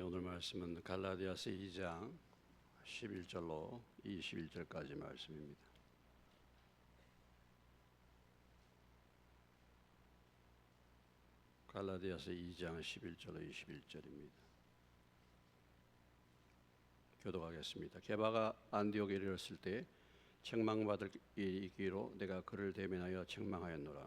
오늘 말씀은 갈라디아서 2장 11절로 21절까지 말씀입니다. 갈라디아서 2장 11절로 21절입니다. 교독하겠습니다. 게바가 안디옥에 이르렀을 때 책망받을 일이 있기로 내가 그를 대면하여 책망하였노라.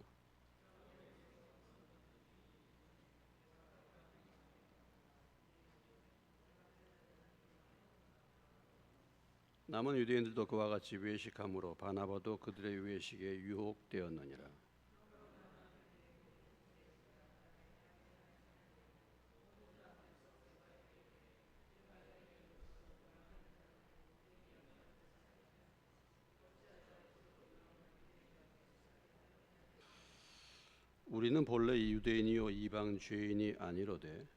남은 유대인들도 그와 같이 외식함으로 바나바도 그들의 외식에 유혹되었느니라. 우리는 본래 유대인이요 이방 죄인이 아니로되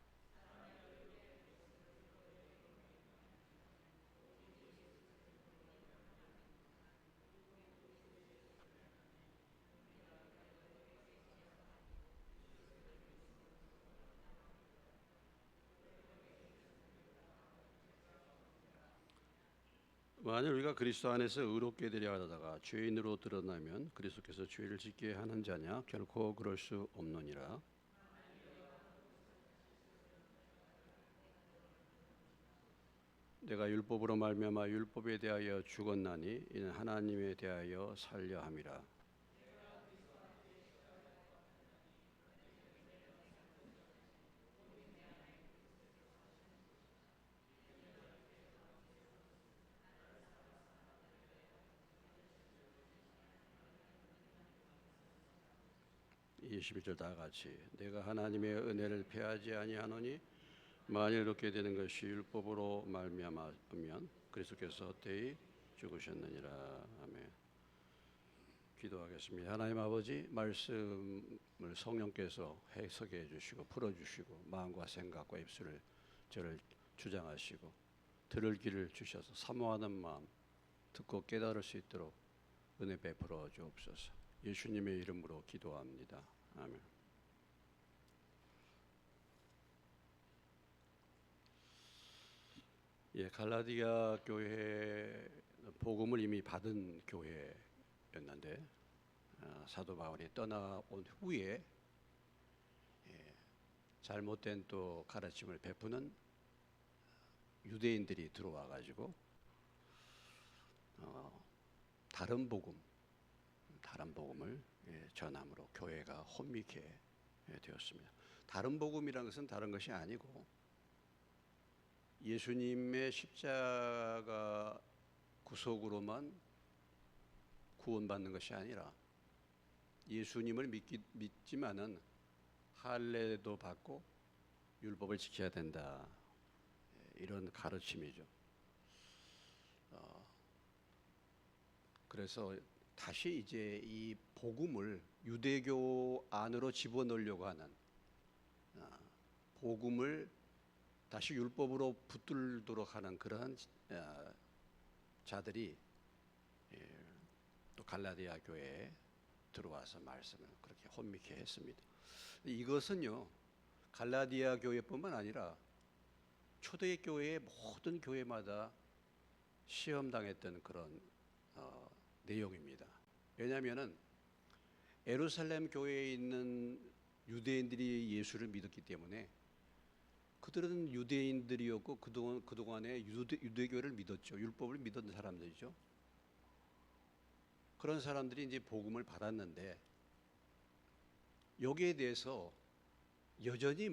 만일 우리가 그리스도 안에서 의롭게 되려 하다가 죄인으로 드러나면 그리스도께서 죄를 짓게 하는 자냐? 결코 그럴 수 없느니라. 내가 율법으로 말미암아 율법에 대하여 죽었나니 이는 하나님에 대하여 살려 함이라. 이 21절 다 같이 내가 하나님의 은혜를 패하지 아니하노니 만일 이렇게 되는 것이 율법으로 말미암으면 그리스도께서 헛되이 죽으셨느니라. 아멘. 기도하겠습니다. 하나님 아버지, 말씀을 성령께서 해석해 주시고 풀어주시고 마음과 생각과 입술을 저를 주장하시고 들을 길을 주셔서 사모하는 마음 듣고 깨달을 수 있도록 은혜 베풀어 주옵소서. 예수님의 이름으로 기도합니다. 아멘. 갈라디아 교회 복음을 이미 받은 교회였는데 사도 바울이 떠나온 후에 잘못된 또 가르침을 베푸는 유대인들이 들어와 가지고 다른 복음을 전함으로 교회가 혼미케 되었습니다. 다른 복음이라는 것은 다른 것이 아니고 예수님의 십자가 구속으로만 구원받는 것이 아니라 예수님을 믿지만은 할례도 받고 율법을 지켜야 된다. 이런 가르침이죠. 그래서 다시 이제 이 복음을 유대교 안으로 집어넣으려고 하는 복음을 다시 율법으로 붙들도록 하는 그러한 자들이 또 갈라디아 교회에 들어와서 말씀을 그렇게 혼미케 했습니다. 이것은요 갈라디아 교회뿐만 아니라 초대교회의 모든 교회마다 시험당했던 그런 내용입니다. 왜냐하면은 예루살렘 교회에 있는 유대인들이 예수를 믿었기 때문에 그들은 유대인들이었고 그동안에 유대교를 믿었죠. 율법을 믿었던 사람들이죠. 그런 사람들이 이제 복음을 받았는데 여기에 대해서 여전히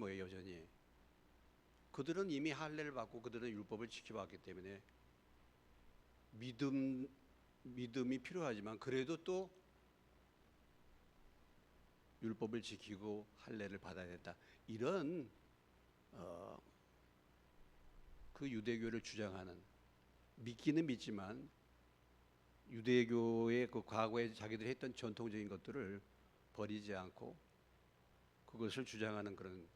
그들은 이미 할례를 받고 그들은 율법을 지켜왔기 때문에 믿음이 필요하지만 그래도 또 율법을 지키고 할례를 받아야 된다. 이런 그 유대교를 주장하는 믿기는 믿지만 유대교의 그 과거에 자기들이 했던 전통적인 것들을 버리지 않고 그것을 주장하는 그런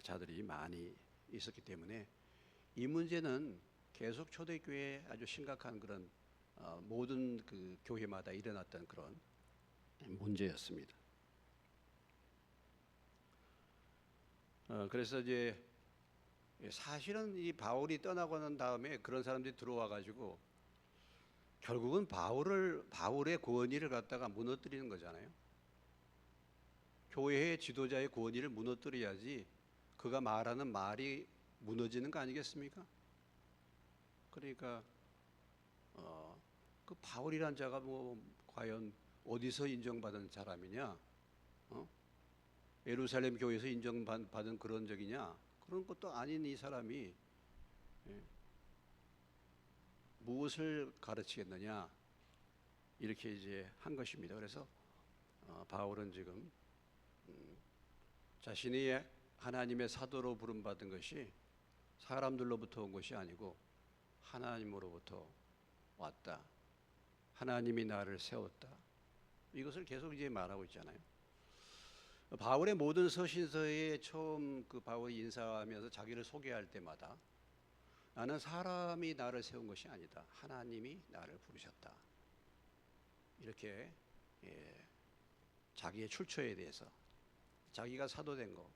자들이 많이 있었기 때문에 이 문제는 계속 초대교회에 아주 심각한 그런 모든 그 교회마다 일어났던 그런 문제였습니다. 그래서 이제 사실은 이 바울이 떠나고 난 다음에 그런 사람들이 들어와 가지고 결국은 바울의 권위를 갖다가 무너뜨리는 거잖아요. 교회의 지도자의 권위를 무너뜨려야지 그가 말하는 말이 무너지는 거 아니겠습니까? 그러니까 그 바울이란 자가 뭐 과연 어디서 인정받은 사람이냐? 예루살렘 교회에서 인정받은 그런 적이냐? 그런 것도 아닌 이 사람이 무엇을 가르치겠느냐? 이렇게 이제 한 것입니다. 그래서 바울은 지금 자신이 하나님의 사도로 부름받은 것이 사람들로부터 온 것이 아니고 하나님으로부터 왔다. 하나님이 나를 세웠다. 이것을 계속 이제 말하고 있잖아요. 바울의 모든 서신서에 처음 그 바울이 인사하면서 자기를 소개할 때마다 나는 사람이 나를 세운 것이 아니다. 하나님이 나를 부르셨다. 이렇게 자기의 출처에 대해서 자기가 사도된 거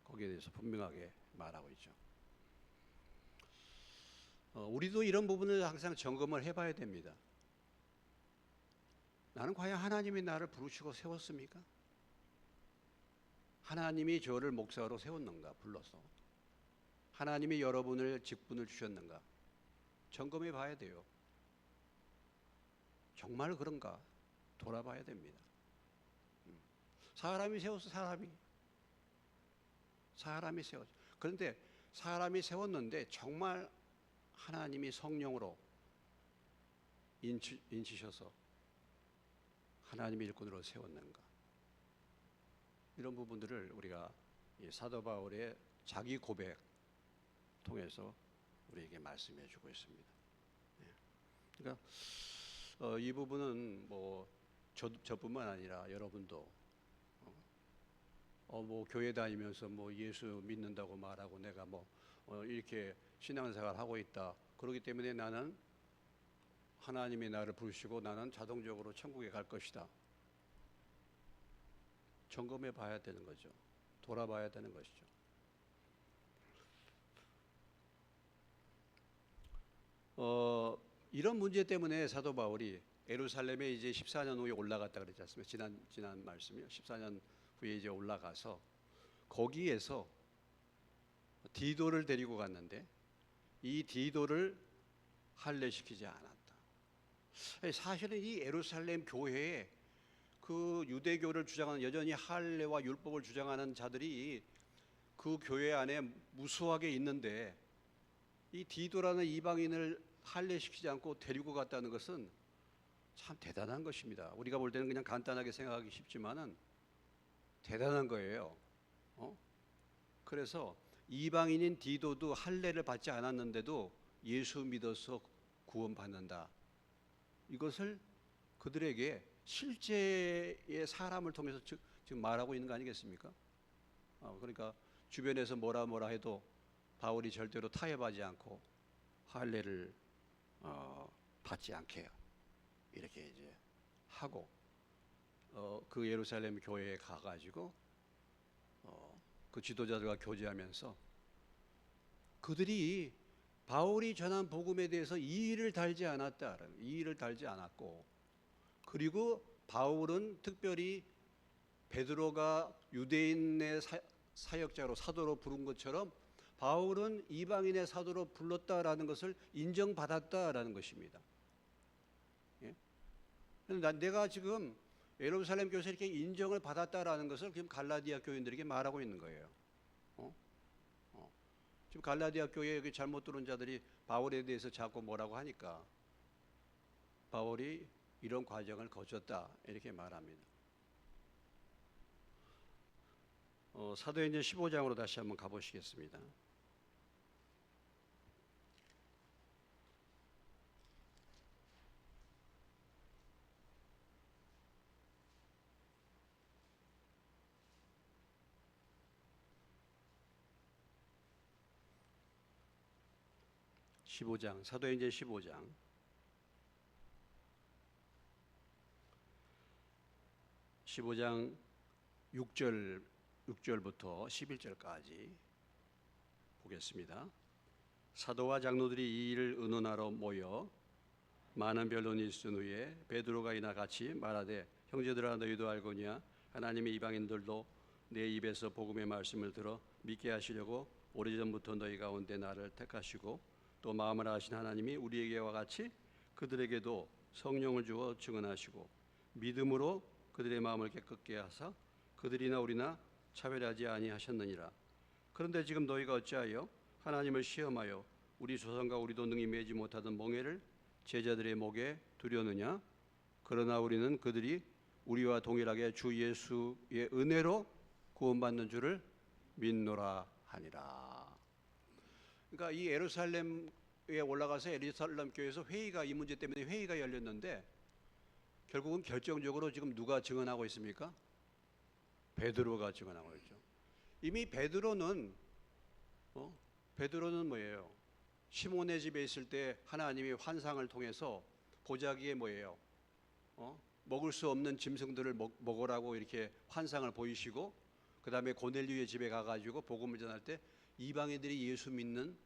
거기에 대해서 분명하게 말하고 있죠. 우리도 이런 부분을 항상 점검을 해봐야 됩니다. 나는 과연 하나님이 나를 부르시고 세웠습니까? 하나님이 저를 목사로 세웠는가 불러서 하나님이 여러분을 직분을 주셨는가 점검해 봐야 돼요. 정말 그런가 돌아봐야 됩니다. 사람이 세웠어. 사람이 세웠어. 그런데 사람이 세웠는데 정말 하나님이 성령으로 인치셔서 하나님의 일꾼으로 세웠는가, 이런 부분들을 우리가 사도 바울의 자기 고백 통해서 우리에게 말씀해 주고 있습니다. 그러니까 이 부분은 뭐 저뿐만 아니라 여러분도 뭐 교회 다니면서 뭐 예수 믿는다고 말하고 내가 뭐 이렇게 신앙생활 하고 있다. 그렇기 때문에 나는 하나님이 나를 부르시고 나는 자동적으로 천국에 갈 것이다. 점검해 봐야 되는 거죠. 돌아봐야 되는 것이죠. 이런 문제 때문에 사도 바울이 예루살렘에 이제 14년 후에 올라갔다 그랬지 않습니까? 지난 말씀이요. 14년 후에 이제 올라가서 거기에서 디도를 데리고 갔는데 이 디도를 할례시키지 않았다. 사실은 이 예루살렘 교회에 그 유대교를 주장하는, 여전히 할례와 율법을 주장하는 자들이 그 교회 안에 무수하게 있는데 이 디도라는 이방인을 할례시키지 않고 데리고 갔다는 것은 참 대단한 것입니다. 우리가 볼 때는 그냥 간단하게 생각하기 쉽지만은 대단한 거예요. 그래서 이방인인 디도도 할례를 받지 않았는데도 예수 믿어서 구원받는다. 이것을 그들에게 실제의 사람을 통해서 지금 말하고 있는 거 아니겠습니까? 그러니까 주변에서 뭐라 해도 바울이 절대로 타협하지 않고 할례를 받지 않게 이렇게 이제 하고 그 예루살렘 교회에 가가지고 그 지도자들과 교제하면서 그들이 바울이 전한 복음에 대해서 이의를 달지 않았다. 이의를 달지 않았고, 그리고 바울은 특별히 베드로가 유대인의 사역자로 사도로 부른 것처럼 바울은 이방인의 사도로 불렀다라는 것을 인정받았다라는 것입니다. 예? 내가 지금 예루살렘 교회에서 이렇게 인정을 받았다라는 것을 지금 갈라디아 교인들에게 말하고 있는 거예요. 지금 갈라디아 교회에 여기 잘못 들은 자들이 바울에 대해서 자꾸 뭐라고 하니까 바울이 이런 과정을 거쳤다 이렇게 말합니다. 사도행전 15장으로 다시 한번 가보시겠습니다. 사도행전 15장 6절부터 11절까지 보겠습니다. 사도와 장로들이 이 일을 의논하러 모여 많은 변론이 있은 후에 베드로가 이나 같이 말하되 형제들아 너희도 알거니와 하나님의 이방인들도 내 입에서 복음의 말씀을 들어 믿게 하시려고 오래전부터 너희 가운데 나를 택하시고 또 마음을 아신 하나님이 우리에게와 같이 그들에게도 성령을 주어 증언하시고 믿음으로 그들의 마음을 깨끗게 하사 그들이나 우리나 차별하지 아니하셨느니라. 그런데 지금 너희가 어찌하여 하나님을 시험하여 우리 조상과 우리도 능히 매지 못하던 멍에를 제자들의 목에 두려느냐? 그러나 우리는 그들이 우리와 동일하게 주 예수의 은혜로 구원받는 줄을 믿노라 하니라. 그러니까 이 예루살렘에 올라가서 예루살렘 교회에서 회의가, 이 문제 때문에 회의가 열렸는데 결국은 결정적으로 지금 누가 증언하고 있습니까? 베드로가 증언하고 있죠. 이미 베드로는 뭐예요? 시몬의 집에 있을 때 하나님이 환상을 통해서 보자기에 뭐예요? 먹을 수 없는 짐승들을 먹으라고 이렇게 환상을 보이시고, 그 다음에 고넬료의 집에 가가지고 복음을 전할 때 이방인들이 예수 믿는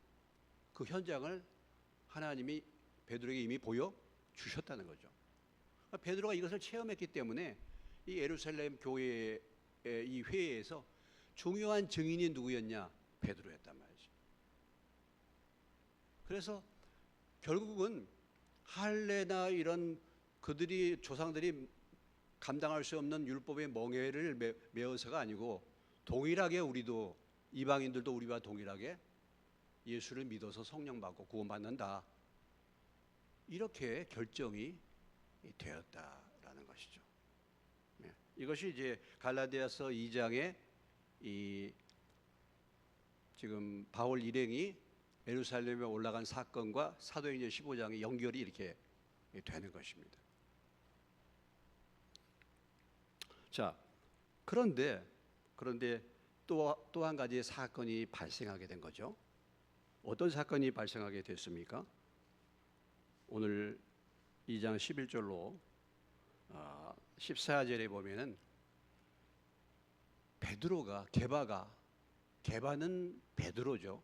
그 현장을 하나님이 베드로에게 이미 보여 주셨다는 거죠. 베드로가 이것을 체험했기 때문에 이 예루살렘 교회의 이 회의에서 중요한 증인이 누구였냐? 베드로였단 말이죠. 그래서 결국은 할례나 이런 그들이 조상들이 감당할 수 없는 율법의 멍에를 메어서가 아니고 동일하게 우리도, 이방인들도 우리와 동일하게 예수를 믿어서 성령 받고 구원받는다, 이렇게 결정이 되었다라는 것이죠. 이것이 이제 갈라디아서 2장의 이 지금 바울 일행이 예루살렘에 올라간 사건과 사도행전 15장의 연결이 이렇게 되는 것입니다. 자, 그런데 또 한 가지의 사건이 발생하게 된 거죠. 어떤 사건이 발생하게 됐습니까? 오늘 2장 11절로 14절에 보면은 베드로가, 게바는 베드로죠.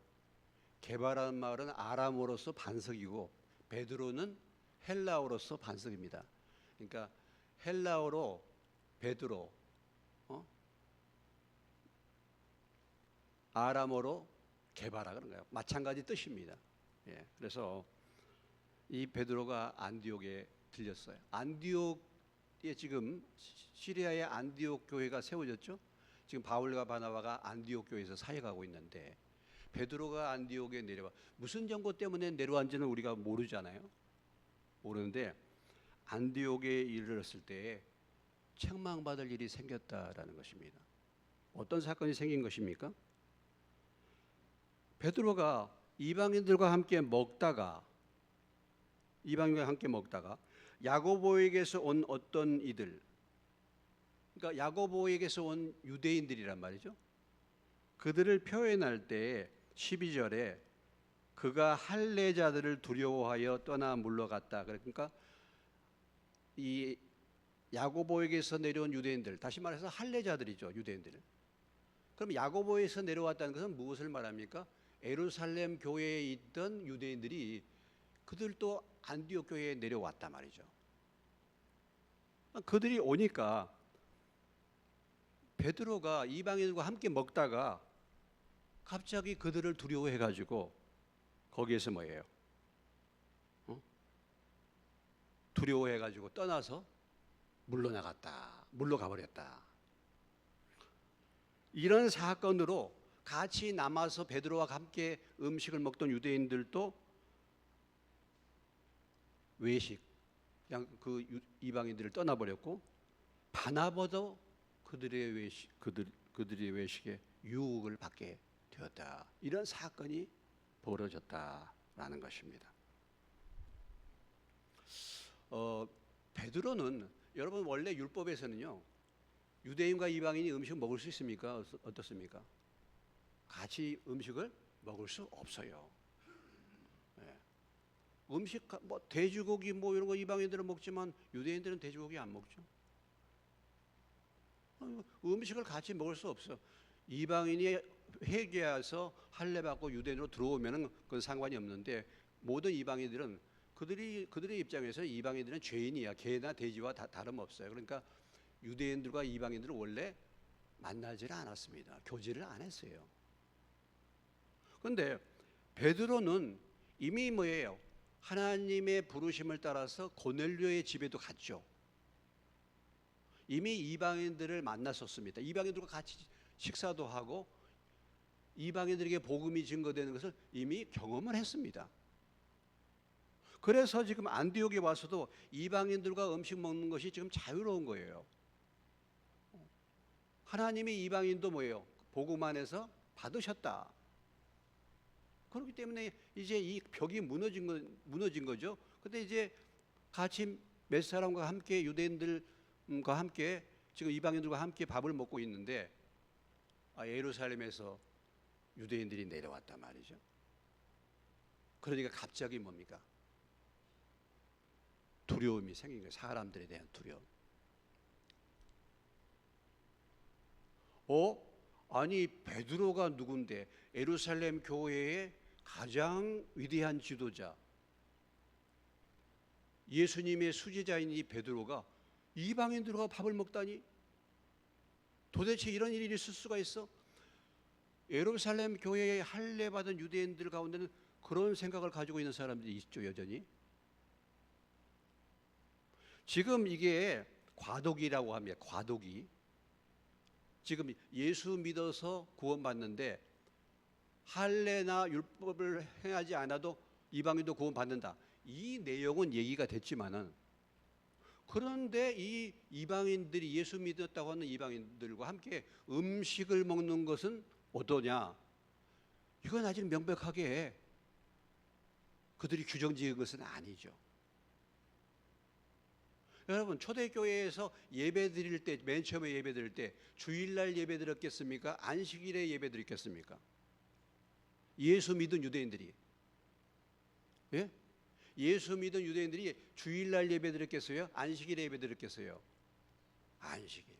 게바라는 말은 아람어로서 반석이고 베드로는 헬라어로서 반석입니다. 그러니까 헬라어로 베드로, 아람어로 게바라 그런 거예요. 마찬가지 뜻입니다. 그래서 이 베드로가 안디옥에 들렸어요. 안디옥에 지금 시리아의 안디옥 교회가 세워졌죠. 지금 바울과 바나바가 안디옥 교회에서 사역하고 있는데 베드로가 안디옥에 내려와, 무슨 정보 때문에 내려왔는지는 우리가 모르잖아요. 모르는데 안디옥에 이르렀을 때 책망받을 일이 생겼다라는 것입니다. 어떤 사건이 생긴 것입니까? 베드로가 이방인들과 함께 먹다가 야고보에게서 온 어떤 이들, 그러니까 야고보에게서 온 유대인들이란 말이죠. 그들을 표현할 때 12절에 그가 할례자들을 두려워하여 떠나 물러갔다. 그러니까 이 야고보에게서 내려온 유대인들, 다시 말해서 할례자들이죠, 유대인들. 그럼 야고보에서 내려왔다는 것은 무엇을 말합니까? 예루살렘 교회에 있던 유대인들이 그들도 안디옥 교회에 내려왔단 말이죠. 그들이 오니까 베드로가 이방인들과 함께 먹다가 갑자기 그들을 두려워해가지고 거기에서 뭐예요? 두려워해가지고 떠나서 물러가 버렸다. 이런 사건으로 같이 남아서 베드로와 함께 음식을 먹던 유대인들도 그냥 그 이방인들을 떠나버렸고, 바나바도 그들의 외식에 유혹을 받게 되었다. 이런 사건이 벌어졌다라는 것입니다. 베드로는, 여러분 원래 율법에서는요, 유대인과 이방인이 음식 먹을 수 있습니까? 어떻습니까? 같이 음식을 먹을 수 없어요. 음식, 뭐 돼지고기 이런 거 이방인들은 먹지만 유대인들은 돼지고기 안 먹죠. 음식을 같이 먹을 수 없어. 이방인이 회개해서 할례 받고 유대인으로 들어오면은 그건 상관이 없는데, 모든 이방인들은 그들의 입장에서 이방인들은 죄인이야. 개나 돼지와 다름없어요. 그러니까 유대인들과 이방인들은 원래 만나지를 않았습니다. 교제를 안 했어요. 그런데 베드로는 이미 뭐예요? 하나님의 부르심을 따라서 고넬료의 집에도 갔죠. 이미 이방인들을 만났었습니다. 이방인들과 같이 식사도 하고 이방인들에게 복음이 증거되는 것을 이미 경험을 했습니다. 그래서 지금 안디옥에 와서도 이방인들과 음식 먹는 것이 지금 자유로운 거예요. 하나님이 이방인도 뭐예요? 복음 안에서 받으셨다. 그렇기 때문에 이제 이 벽이 무너진 거죠. 근데 이제 같이 몇 사람과 함께 유대인들과 함께 지금 이방인들과 함께 밥을 먹고 있는데 예루살렘에서 유대인들이 내려왔단 말이죠. 그러니까 갑자기 뭡니까? 두려움이 생긴 거예요. 사람들에 대한 두려움. 아니 베드로가 누군데? 예루살렘 교회의 가장 위대한 지도자, 예수님의 수제자인 이 베드로가 이방인들과 밥을 먹다니? 도대체 이런 일이 있을 수가 있어? 예루살렘 교회에 할례 받은 유대인들 가운데는 그런 생각을 가지고 있는 사람들이 있죠, 여전히. 지금 이게 과도기라고 합니다. 과도기. 지금 예수 믿어서 구원받는데 할례나 율법을 행하지 않아도 이방인도 구원받는다. 이 내용은 얘기가 됐지만은, 그런데 이 이방인들이 예수 믿었다고 하는 이방인들과 함께 음식을 먹는 것은 어떠냐? 이건 아직 명백하게 그들이 규정 지은 것은 아니죠. 여러분, 초대교회에서 예배 드릴 때, 맨 처음에 예배 드릴 때 주일날 예배 드렸겠습니까? 안식일에 예배 드렸겠습니까? 예수 믿은 유대인들이, 예? 예수 믿은 유대인들이 주일날 예배 드렸겠어요? 안식일에 예배 드렸겠어요? 안식일.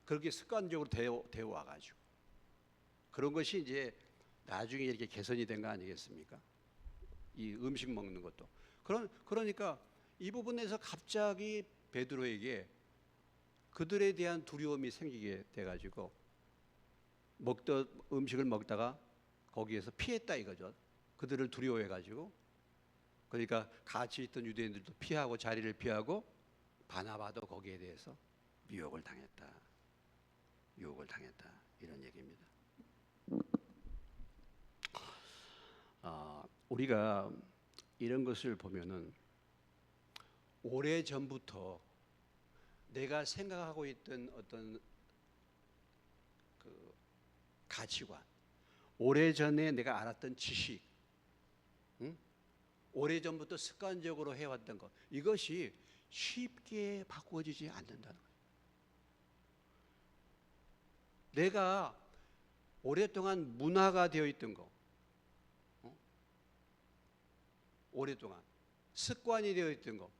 그렇게 습관적으로 되어 와가지고 그런 것이 이제 나중에 이렇게 개선이 된 거 아니겠습니까? 이 음식 먹는 것도. 그러니까 이 부분에서 갑자기 베드로에게 그들에 대한 두려움이 생기게 돼가지고 음식을 먹다가 거기에서 피했다 이거죠. 그들을 두려워해가지고. 그러니까 같이 있던 유대인들도 피하고 자리를 피하고 바나바도 거기에 대해서 유혹을 당했다. 이런 얘기입니다. 우리가 이런 것을 보면은 오래 전부터 내가 생각하고 있던 어떤 그 가치관, 오래 전에 내가 알았던 지식, 오래 전부터 습관적으로 해왔던 것, 이것이 쉽게 바꾸어지지 않는다는 거예요. 내가 오랫동안 문화가 되어 있던 거, 오랫동안 습관이 되어 있던 거,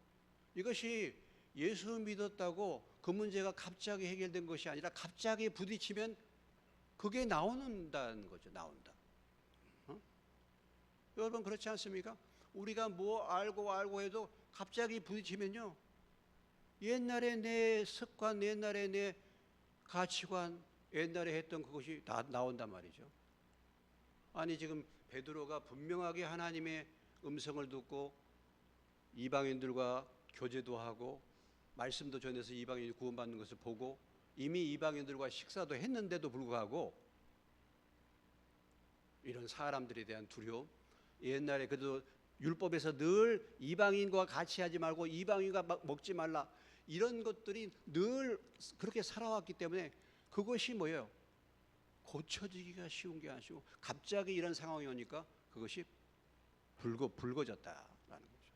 이것이 예수 믿었다고 그 문제가 갑자기 해결된 것이 아니라 갑자기 부딪히면 그게 나온다는 거죠. 나온다. 여러분 그렇지 않습니까? 우리가 뭐 알고 해도 갑자기 부딪히면요, 옛날에 내 습관, 옛날에 내 가치관, 옛날에 했던 그것이 다 나온단 말이죠. 아니 지금 베드로가 분명하게 하나님의 음성을 듣고 이방인들과 교제도 하고 말씀도 전해서 이방인이 구원받는 것을 보고 이미 이방인들과 식사도 했는데도 불구하고 이런 사람들에 대한 두려움, 옛날에 그래도 율법에서 늘 이방인과 같이 하지 말고 이방인과 먹지 말라, 이런 것들이 늘 그렇게 살아왔기 때문에 그것이 뭐예요? 고쳐지기가 쉬운 게 아니고 갑자기 이런 상황이 오니까 그것이 불거졌다라는 거죠.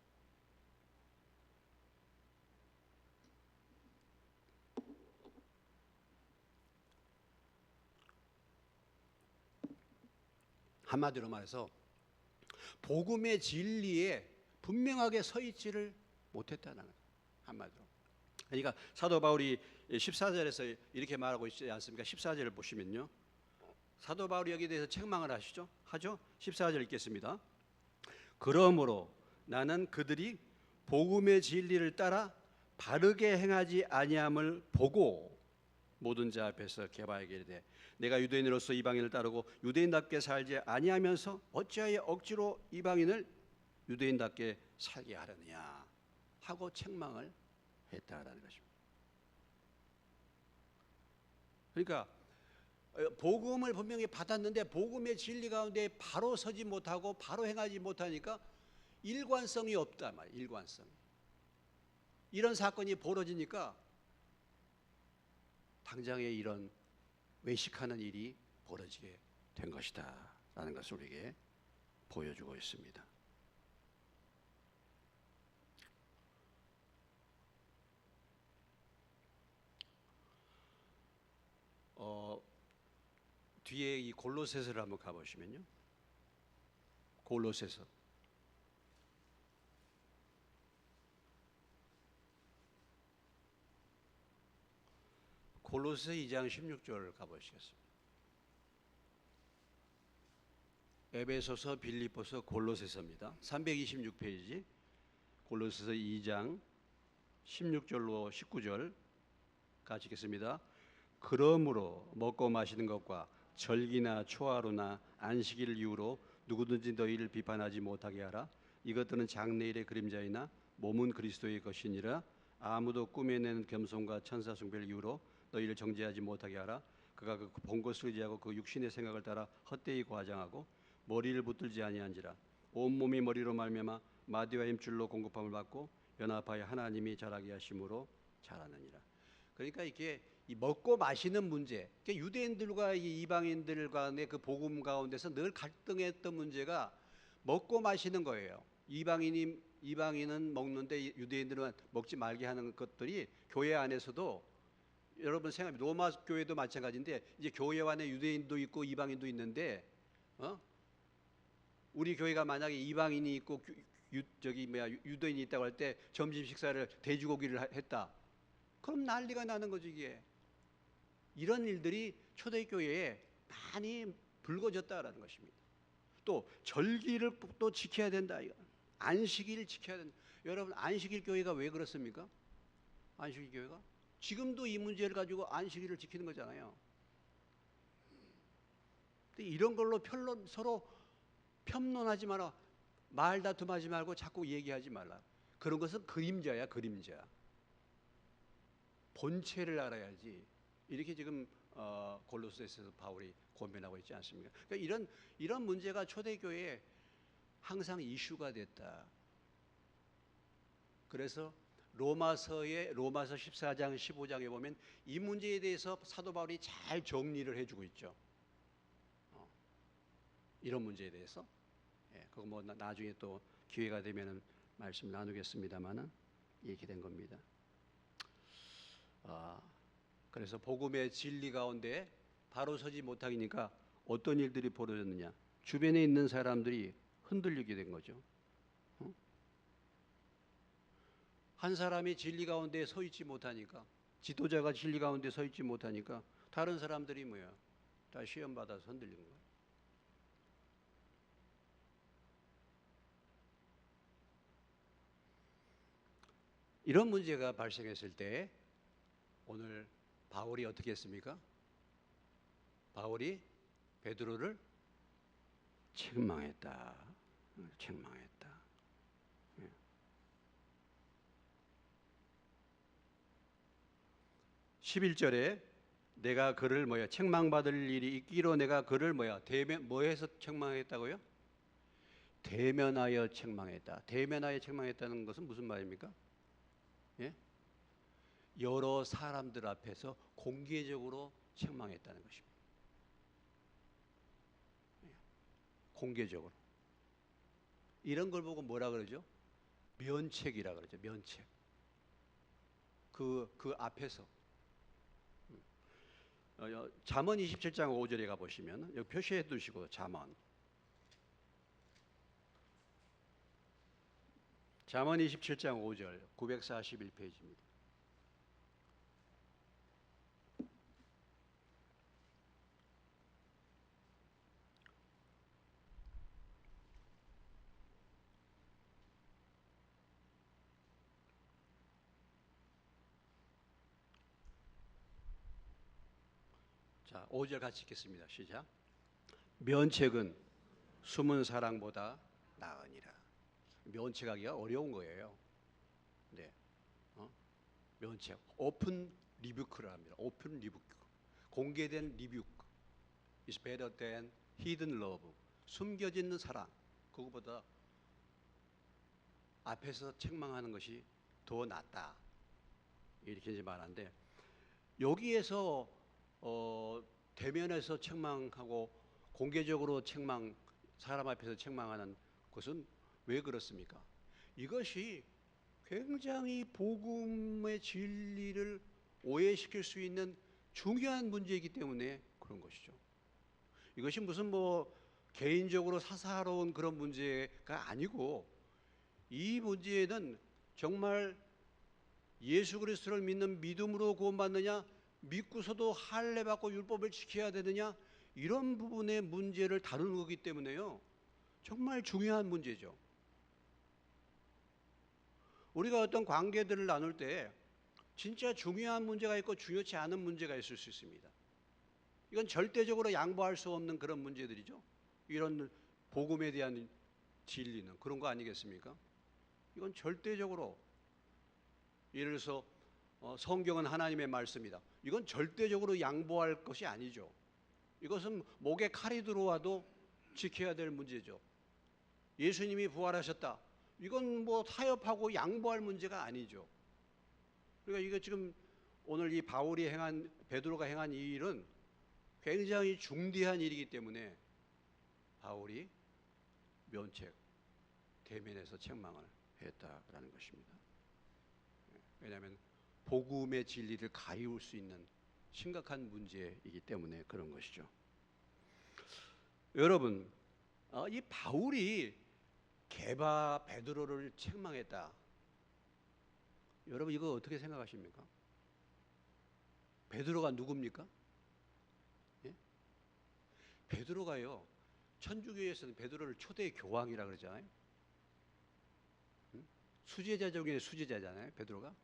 한마디로 말해서 복음의 진리에 분명하게 서 있지를 못했다는 거예요. 한마디로. 그러니까 사도 바울이 14절에서 이렇게 말하고 있지 않습니까? 14절을 보시면요. 사도 바울이 여기에 대해서 책망을 하죠. 14절 읽겠습니다. 그러므로 나는 그들이 복음의 진리를 따라 바르게 행하지 아니함을 보고 모든 자 앞에서 개바에게 이르되 내가 유대인으로서 이방인을 따르고 유대인답게 살지 아니하면서 어찌하여 억지로 이방인을 유대인답게 살게 하려느냐 하고 책망을 했다라는 것입니다. 그러니까 복음을 분명히 받았는데 복음의 진리 가운데 바로 서지 못하고 바로 행하지 못하니까 일관성이 없단 말이에요. 일관성. 이런 사건이 벌어지니까 당장에 이런 외식하는 일이 벌어지게 된 것이다 라는 것을 우리에게 보여주고 있습니다. 뒤에 이 골로새서를 한번 가보시면요. 골로새서 골로새 2장 16절 가보시겠습니다. 에베소서, 빌립보서, 골로새서입니다. 326페이지 골로새서 2장 16절로 19절 같이 읽겠습니다. 그러므로 먹고 마시는 것과 절기나 초하루나 안식일을 이유로 누구든지 너희를 비판하지 못하게 하라. 이것들은 장래일의 그림자이나 몸은 그리스도의 것이니라. 아무도 꾸며내는 겸손과 천사 숭배를 이유로 너희를 정죄하지 못하게 하라. 그가 그 본 것을 의지하고 그 육신의 생각을 따라 헛되이 과장하고 머리를 붙들지 아니한지라. 온 몸이 머리로 말미암아 마디와 힘줄로 공급함을 받고 연합하여 하나님이 자라게 하심으로 자라느니라. 그러니까 이게 이 먹고 마시는 문제, 그러니까 유대인들과 이방인들 간의 그 복음 가운데서 늘 갈등했던 문제가 먹고 마시는 거예요. 이방인은 먹는데 유대인들은 먹지 말게 하는 것들이 교회 안에서도 여러분 생각해 로마 교회도 마찬가지인데 이제 교회 안에 유대인도 있고 이방인도 있는데 우리 교회가 만약에 이방인이 있고 유대인이 있다고 할 때 점심 식사를 돼지고기를 했다. 그럼 난리가 나는 거지 이게. 이런 일들이 초대교회에 많이 불거졌다라는 것입니다. 또 절기를 또 지켜야 된다. 안식일을 지켜야 된다. 여러분 안식일 교회가 왜 그렇습니까? 안식일 교회가 지금도 이 문제를 가지고 안식일을 지키는 거잖아요. 이런 걸로 서로 편론하지 마라. 말다툼하지 말고 자꾸 얘기하지 말라. 그런 것은 그림자야, 그림자. 본체를 알아야지. 이렇게 지금 골로새서에서 바울이 고민하고 있지 않습니까? 그러니까 이런 문제가 초대교회에 항상 이슈가 됐다. 그래서 로마서 14장 15장에 보면 이 문제에 대해서 사도 바울이 잘 정리를 해주고 있죠. 이런 문제에 대해서. 그거 뭐 나중에 또 기회가 되면은 말씀 나누겠습니다만은 이렇게 된 겁니다. 그래서 복음의 진리 가운데 바로 서지 못하니까 어떤 일들이 벌어졌느냐? 주변에 있는 사람들이 흔들리게 된 거죠. 한 사람이 진리 가운데 서 있지 못하니까, 지도자가 진리 가운데 서 있지 못하니까 다른 사람들이 뭐야? 다 시험 받아서 흔들리는 거예요. 이런 문제가 발생했을 때 오늘 바울이 어떻게 했습니까? 바울이 베드로를 책망했다. 11절에 내가 그를 책망받을 일이 있기로 내가 그를 뭐해서 책망했다고요? 대면하여 책망했다. 대면하여 책망했다는 것은 무슨 말입니까? 예? 여러 사람들 앞에서 공개적으로 책망했다는 것입니다. 공개적으로. 이런 걸 보고 뭐라 그러죠? 면책이라 그러죠. 면책. 그 앞에서. 잠언 27장 5절에 가보시면 여기 표시해 두시고 잠언 27장 5절 941페이지입니다. 자, 5절 같이 읽겠습니다. 시작. 면책은 숨은 사랑보다 나으니라. 면책하기가 어려운 거예요. 네, 면책, 오픈 리뷰크를 합니다. 오픈 리뷰크, 공개된 리뷰크 is better than hidden love. 숨겨진 사랑, 그거보다 앞에서 책망하는 것이 더 낫다. 이렇게 이제 말하는데, 여기에서 대면에서 책망하고 공개적으로 사람 앞에서 책망하는 것은 왜 그렇습니까? 이것이 굉장히 복음의 진리를 오해시킬 수 있는 중요한 문제이기 때문에 그런 것이죠. 이것이 무슨 뭐 개인적으로 사사로운 그런 문제가 아니고, 이 문제는 정말 예수 그리스도를 믿는 믿음으로 구원받느냐, 믿고서도 할례 받고 율법을 지켜야 되느냐, 이런 부분의 문제를 다루는 거기 때문에요, 정말 중요한 문제죠. 우리가 어떤 관계들을 나눌 때 진짜 중요한 문제가 있고 중요치 않은 문제가 있을 수 있습니다. 이건 절대적으로 양보할 수 없는 그런 문제들이죠. 이런 복음에 대한 진리는 그런 거 아니겠습니까? 이건 절대적으로, 예를 들어서 성경은 하나님의 말씀이다. 이건 절대적으로 양보할 것이 아니죠. 이것은 목에 칼이 들어와도 지켜야 될 문제죠. 예수님이 부활하셨다. 이건 뭐 타협하고 양보할 문제가 아니죠. 그러니까 이거 지금 오늘 이 베드로가 행한 이 일은 굉장히 중대한 일이기 때문에 바울이 면책, 대면에서 책망을 했다라는 것입니다. 왜냐하면 복음의 진리를 가리울 수 있는 심각한 문제이기 때문에 그런 것이죠. 여러분, 이 바울이 베드로를 책망했다. 여러분, 이거 어떻게 생각하십니까? 베드로가 누굽니까? 예? 베드로가요, 천주교에서는 베드로를 초대 교황이라 그러잖아요. 수제자 중에 수제자잖아요, 베드로가.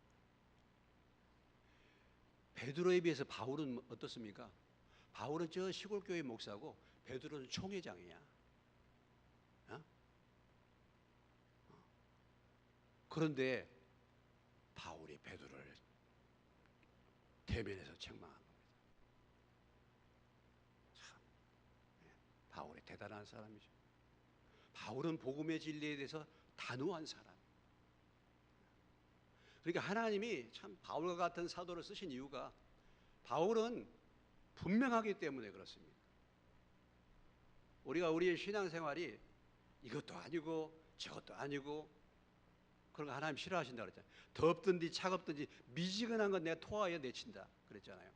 베드로에 비해서 바울은 어떻습니까? 바울은 저 시골 교회 목사고 베드로는 총회장이야. 그런데 바울이 베드로를 대면에서 책망한 겁니다. 참, 바울이 대단한 사람이죠. 바울은 복음의 진리에 대해서 단호한 사람. 그러니까 하나님이 참 바울과 같은 사도를 쓰신 이유가, 바울은 분명하기 때문에 그렇습니다. 우리가 우리의 신앙생활이 이것도 아니고 저것도 아니고 그런 거 하나님 싫어하신다 그랬잖아요. 덥든지 차갑든지 미지근한 건 내 토하에 내친다 그랬잖아요.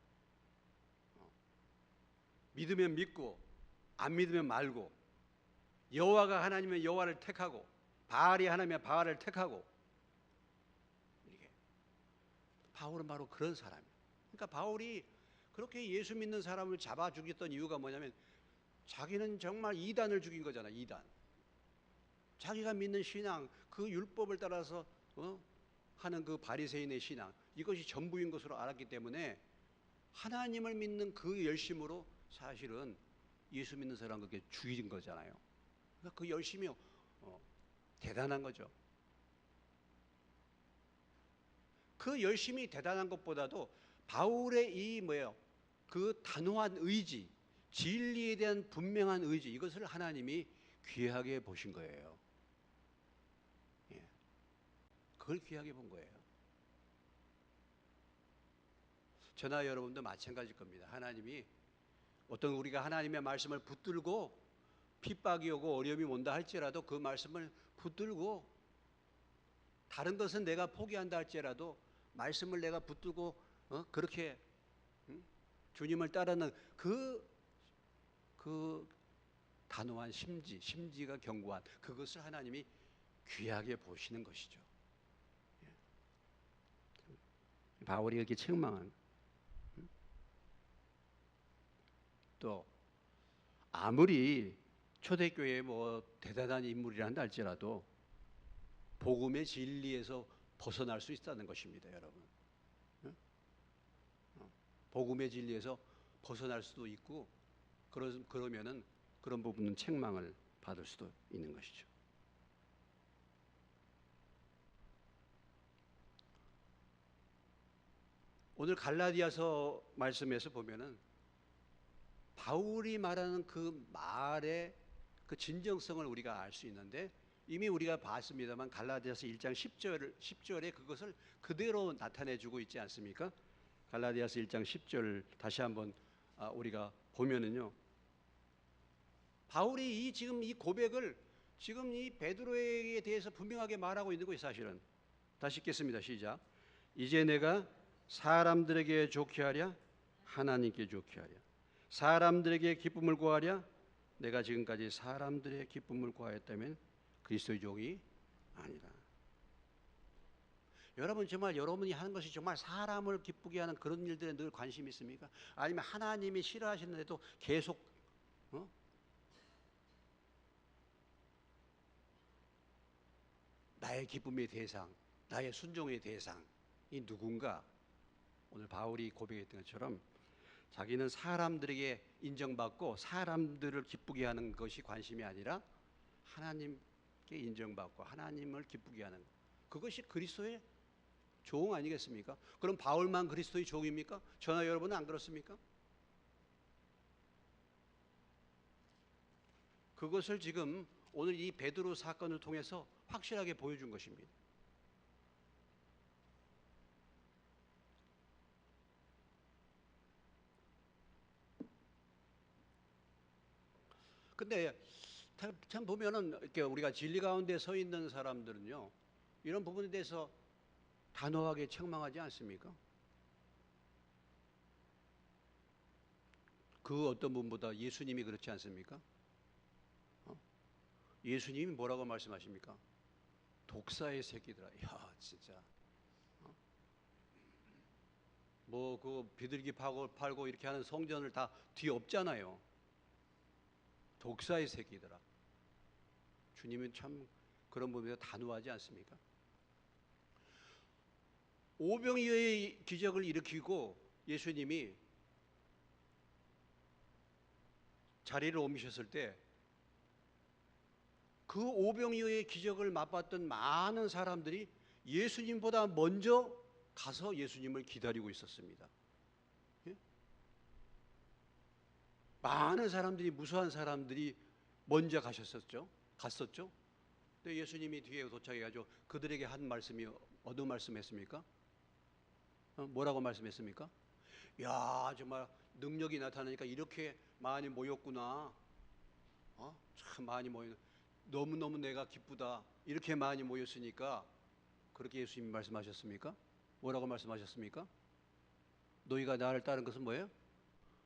믿으면 믿고 안 믿으면 말고, 여호와가 하나님은 여호와를 택하고 바알이 하나님은 바알을 택하고, 이게 바울은 바로 그런 사람이에요. 그러니까 바울이 그렇게 예수 믿는 사람을 잡아 죽였던 이유가 뭐냐면, 자기는 정말 이단을 죽인 거잖아요. 이단. 자기가 믿는 신앙, 그 율법을 따라서 하는 그 바리새인의 신앙, 이것이 전부인 것으로 알았기 때문에 하나님을 믿는 그 열심으로 사실은 예수 믿는 사람 그렇게 죽인 거잖아요. 그러니까 그 열심이 대단한 거죠. 그 열심이 대단한 것보다도 바울의 그 단호한 의지, 진리에 대한 분명한 의지, 이것을 하나님이 귀하게 보신 거예요. 그걸 귀하게 본 거예요. 저나 여러분도 마찬가지일 겁니다. 하나님이 어떤 우리가 하나님의 말씀을 붙들고 핍박이 오고 어려움이 온다 할지라도 그 말씀을 붙들고, 다른 것은 내가 포기한다 할지라도 말씀을 내가 붙들고 그렇게 주님을 따르는 그 단호한 심지가 견고한 그것을 하나님이 귀하게 보시는 것이죠. 바울이 이렇게 책망한, 또 아무리 초대교회에 대단한 인물이라 한다 할지라도 복음의 진리에서 벗어날 수 있다는 것입니다, 여러분. 복음의 진리에서 벗어날 수도 있고, 그러면은 그런 부분은 책망을 받을 수도 있는 것이죠. 오늘 갈라디아서 말씀에서 보면은 바울이 말하는 그 말의 그 진정성을 우리가 알 수 있는데, 이미 우리가 봤습니다만 갈라디아서 1장 10절에 그것을 그대로 나타내 주고 있지 않습니까? 갈라디아서 1장 10절 다시 한번 우리가 보면은요, 바울이 지금 이 고백을 지금 이 베드로에게 대해서 분명하게 말하고 있는 거예요. 사실은 다시 읽겠습니다. 시작. 이제 내가 사람들에게 좋게 하랴 하나님께 좋게 하랴, 사람들에게 기쁨을 구하랴, 내가 지금까지 사람들의 기쁨을 구하였다면 그리스도의 종이 아니라. 여러분, 정말 여러분이 하는 것이 정말 사람을 기쁘게 하는 그런 일들에 늘 관심이 있습니까? 아니면 하나님이 싫어하시는데도 계속 나의 기쁨의 대상, 나의 순종의 대상이 누군가? 오늘 바울이 고백했던 것처럼 자기는 사람들에게 인정받고 사람들을 기쁘게 하는 것이 관심이 아니라 하나님께 인정받고 하나님을 기쁘게 하는 것, 그것이 그리스도의 종 아니겠습니까? 그럼 바울만 그리스도의 종입니까? 저나 여러분은 안 그렇습니까? 그것을 지금 오늘 이 베드로 사건을 통해서 확실하게 보여준 것입니다. 근데 참 보면은 이렇게 우리가 진리 가운데 서 있는 사람들은요, 이런 부분에 대해서 단호하게 책망하지 않습니까? 그 어떤 분보다 예수님이 그렇지 않습니까? 예수님이 뭐라고 말씀하십니까? 독사의 새끼들아. 야, 진짜. 뭐 그 비둘기 팔고 이렇게 하는 성전을 다 뒤엎잖아요. 독사의 새끼들아. 주님은 참 그런 부분에서 단호하지 않습니까? 오병이어의 기적을 일으키고 예수님이 자리를 옮기셨을 때 그 오병이어의 기적을 맛봤던 많은 사람들이 예수님보다 먼저 가서 예수님을 기다리고 있었습니다. 예? 많은 사람들이, 무수한 사람들이 먼저 갔었죠. 근데 예수님이 뒤에 도착해가지고 그들에게 한 말씀이 어떤 말씀했습니까? 뭐라고 말씀했습니까? 야, 정말 능력이 나타나니까 이렇게 많이 모였구나. 참 많이 모여. 너무너무 내가 기쁘다. 이렇게 많이 모였으니까. 그렇게 예수님이 말씀하셨습니까? 뭐라고 말씀하셨습니까? 너희가 나를 따른 것은 뭐예요?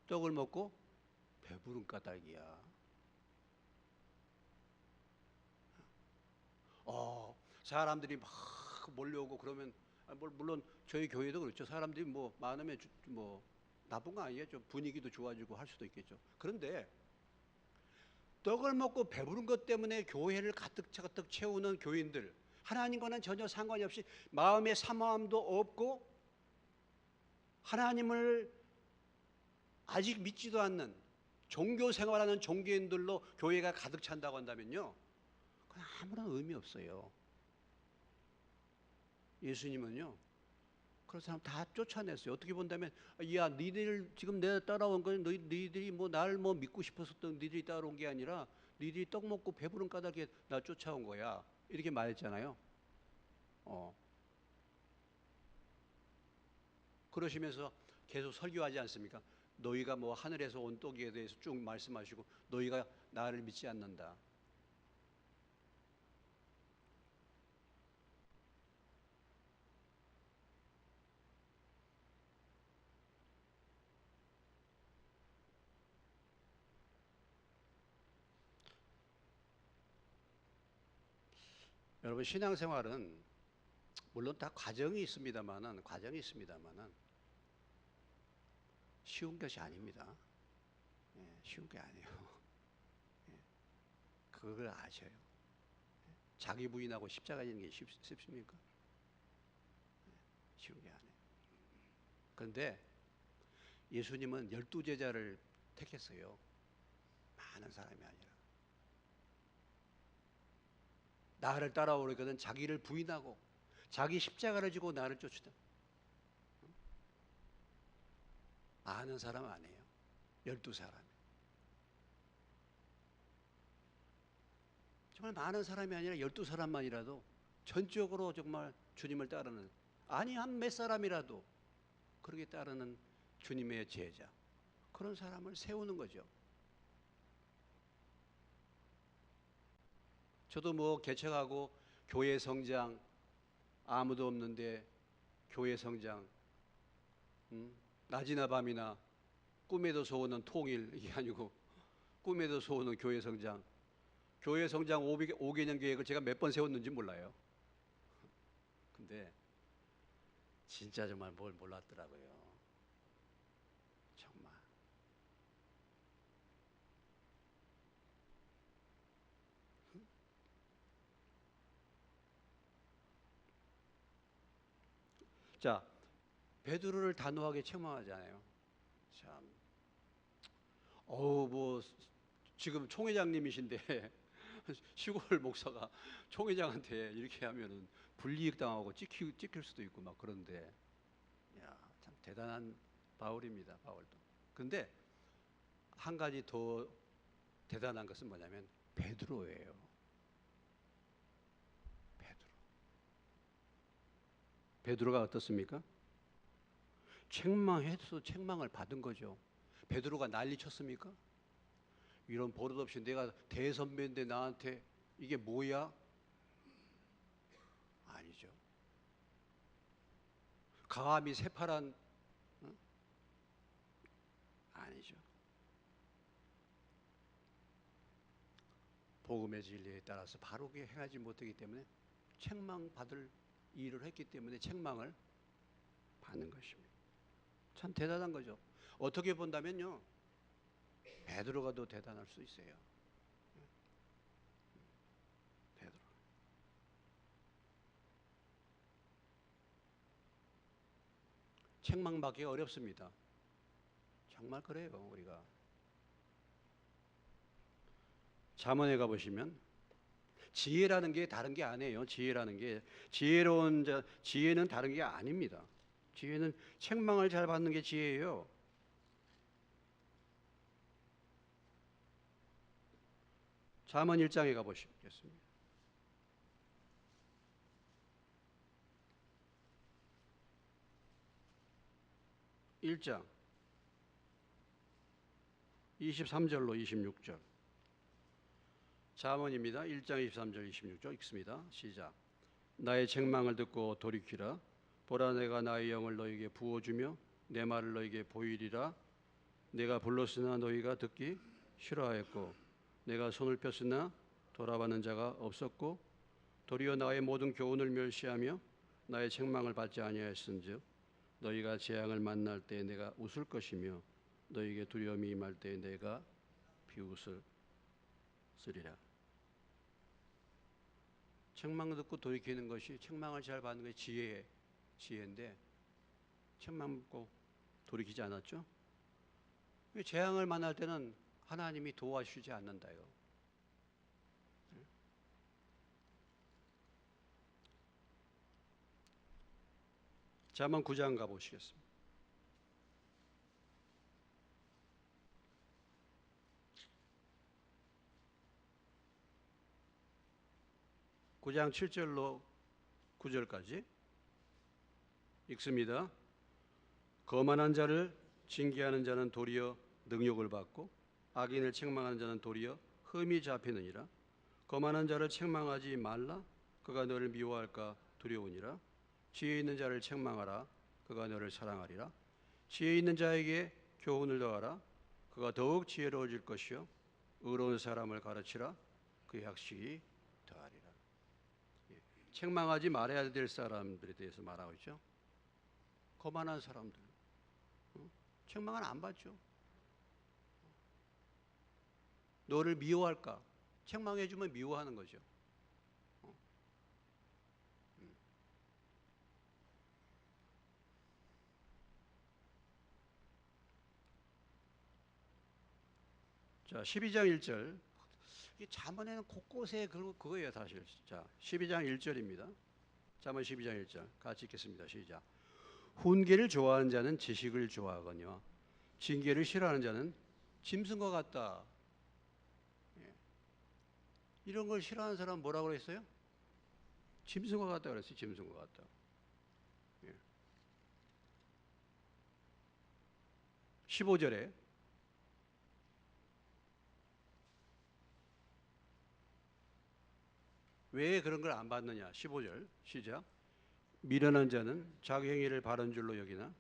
떡을 먹고 배부른 까닭이야. 사람들이 막 몰려오고 그러면, 물론 저희 교회도 그렇죠. 사람들이 뭐 많으면 뭐 나쁜 거 아니겠죠. 분위기도 좋아지고 할 수도 있겠죠. 그런데 떡을 먹고 배부른 것 때문에 교회를 가득 채우는 교인들, 하나님과는 전혀 상관이 없이 마음의 사모함도 없고 하나님을 아직 믿지도 않는 종교 생활하는 종교인들로 교회가 가득 찬다고 한다면요, 그건 아무런 의미 없어요. 예수님은요, 그런 사람 다 쫓아냈어요. 어떻게 본다면, 야, 니들 지금 내가 따라온 건 너희들이 뭐 나를 뭐 믿고 싶었었던 니들이 따라온 게 아니라 니들이 떡 먹고 배부른 까닭에 나 쫓아온 거야. 이렇게 말했잖아요. 그러시면서 계속 설교하지 않습니까? 너희가 뭐 하늘에서 온 떡에 대해서 쭉 말씀하시고 너희가 나를 믿지 않는다. 여러분, 신앙생활은 물론 다 과정이 있습니다만은 쉬운 것이 아닙니다. 쉬운 게 아니에요. 그걸 아셔요. 자기 부인하고 십자가 지는 게 쉽습니까? 쉬운 게 아니에요. 그런데 예수님은 12제자를 택했어요. 많은 사람이 아니라. 나를 따라오려거든 자기를 부인하고 자기 십자가를 지고 나를 쫓으다. 많은 사람 아니에요. 12사람. 정말 많은 사람이 아니라 12사람만이라도 전적으로 정말 주님을 따르는, 아니 한 몇 사람이라도 그렇게 따르는 주님의 제자, 그런 사람을 세우는 거죠. 저도 뭐 개척하고 교회 성장, 아무도 없는데 교회 성장, 낮이나 밤이나 꿈에도 소원은 통일, 이게 아니고 꿈에도 소원은 교회 성장. 교회 성장 5개년 계획을 제가 몇 번 세웠는지 몰라요. 근데 진짜 정말 뭘 몰랐더라고요. 정말. 자, 베드로를 단호하게 책망하잖아요. 참, 뭐 지금 총회장님이신데 시골 목사가 총회장한테 이렇게 하면은 불이익 당하고 찍힐 수도 있고 막 그런데, 야, 참 대단한 바울입니다. 바울도. 근데 한 가지 더 대단한 것은 뭐냐면 베드로예요. 베드로. 베드로가 어떻습니까? 책망해서 책망을 받은 거죠. 베드로가 난리 쳤습니까? 이런 버릇없이 내가 대선배인데 나한테 이게 뭐야? 아니죠. 감히 새파란, 어? 아니죠. 복음의 진리에 따라서 바르게 행하지 못하기 때문에 책망받을 일을 했기 때문에 책망을 받는 것입니다. 참 대단한 거죠. 어떻게 본다면요, 베드로가 더 대단할 수 있어요. 베드로. 책망받기가 어렵습니다. 정말 그래요. 우리가 잠언에 가보시면 지혜라는 게 다른 게 아니에요. 지혜라는 게 지혜로운 자, 지혜는 다른 게 아닙니다. 지혜는 책망을 잘 받는 게 지혜예요. 잠언 1장에 가보시겠습니다. 1장 23절로 26절. 잠언입니다. 1장 23절 26절 읽습니다. 시작. 나의 책망을 듣고 돌이키라. 보라, 내가 나의 영을 너에게 부어주며 내 말을 너에게 보이리라. 내가 불렀으나 너희가 듣기 싫어하였고 내가 손을 폈으나 돌아받는 자가 없었고 도리어 나의 모든 교훈을 멸시하며 나의 책망을 받지 아니하였은즉 너희가 재앙을 만날 때 내가 웃을 것이며 너희에게 두려움이 임할 때 내가 비웃으리라. 책망 듣고 돌이키는 것이, 책망을 잘 받는 것이 지혜인데 책망 듣고 돌이키지 않았죠? 재앙을 만날 때는 하나님이 도와주지 않는다요. 잠언 9장 가보시겠습니다. 9장 7절로 9절까지 읽습니다. 거만한 자를 징계하는 자는 도리어 능욕을 받고 악인을 책망하는 자는 도리어 흠이 잡히느니라. 거만한 자를 책망하지 말라. 그가 너를 미워할까 두려우니라. 지혜 있는 자를 책망하라. 그가 너를 사랑하리라. 지혜 있는 자에게 교훈을 더하라. 그가 더욱 지혜로워질 것이요 의로운 사람을 가르치라. 그의 학식이 더하리라. 책망하지 말아야 될 사람들에 대해서 말하고 있죠. 거만한 사람들, 책망은 안 받죠. 너를 미워할까? 책망해주면 미워하는 거죠. 자, 12장 1절. 이 잠언에는 곳곳에 그거예요, 사실. 자, 12장 1절입니다. 잠언 12장 1절. 같이 읽겠습니다. 시작. 훈계를 좋아하는 자는 지식을 좋아하거니와 징계를 싫어하는 자는 짐승과 같다. 예. 이런 걸 싫어하는 사람은 뭐라고 그랬어요? 짐승과 같다 그랬어요. 짐승과 같다. 예. 15절에 왜 그런 걸 안 받느냐? 15절 시작. 미련한 자는 자기 행위를 바른 줄로 여기나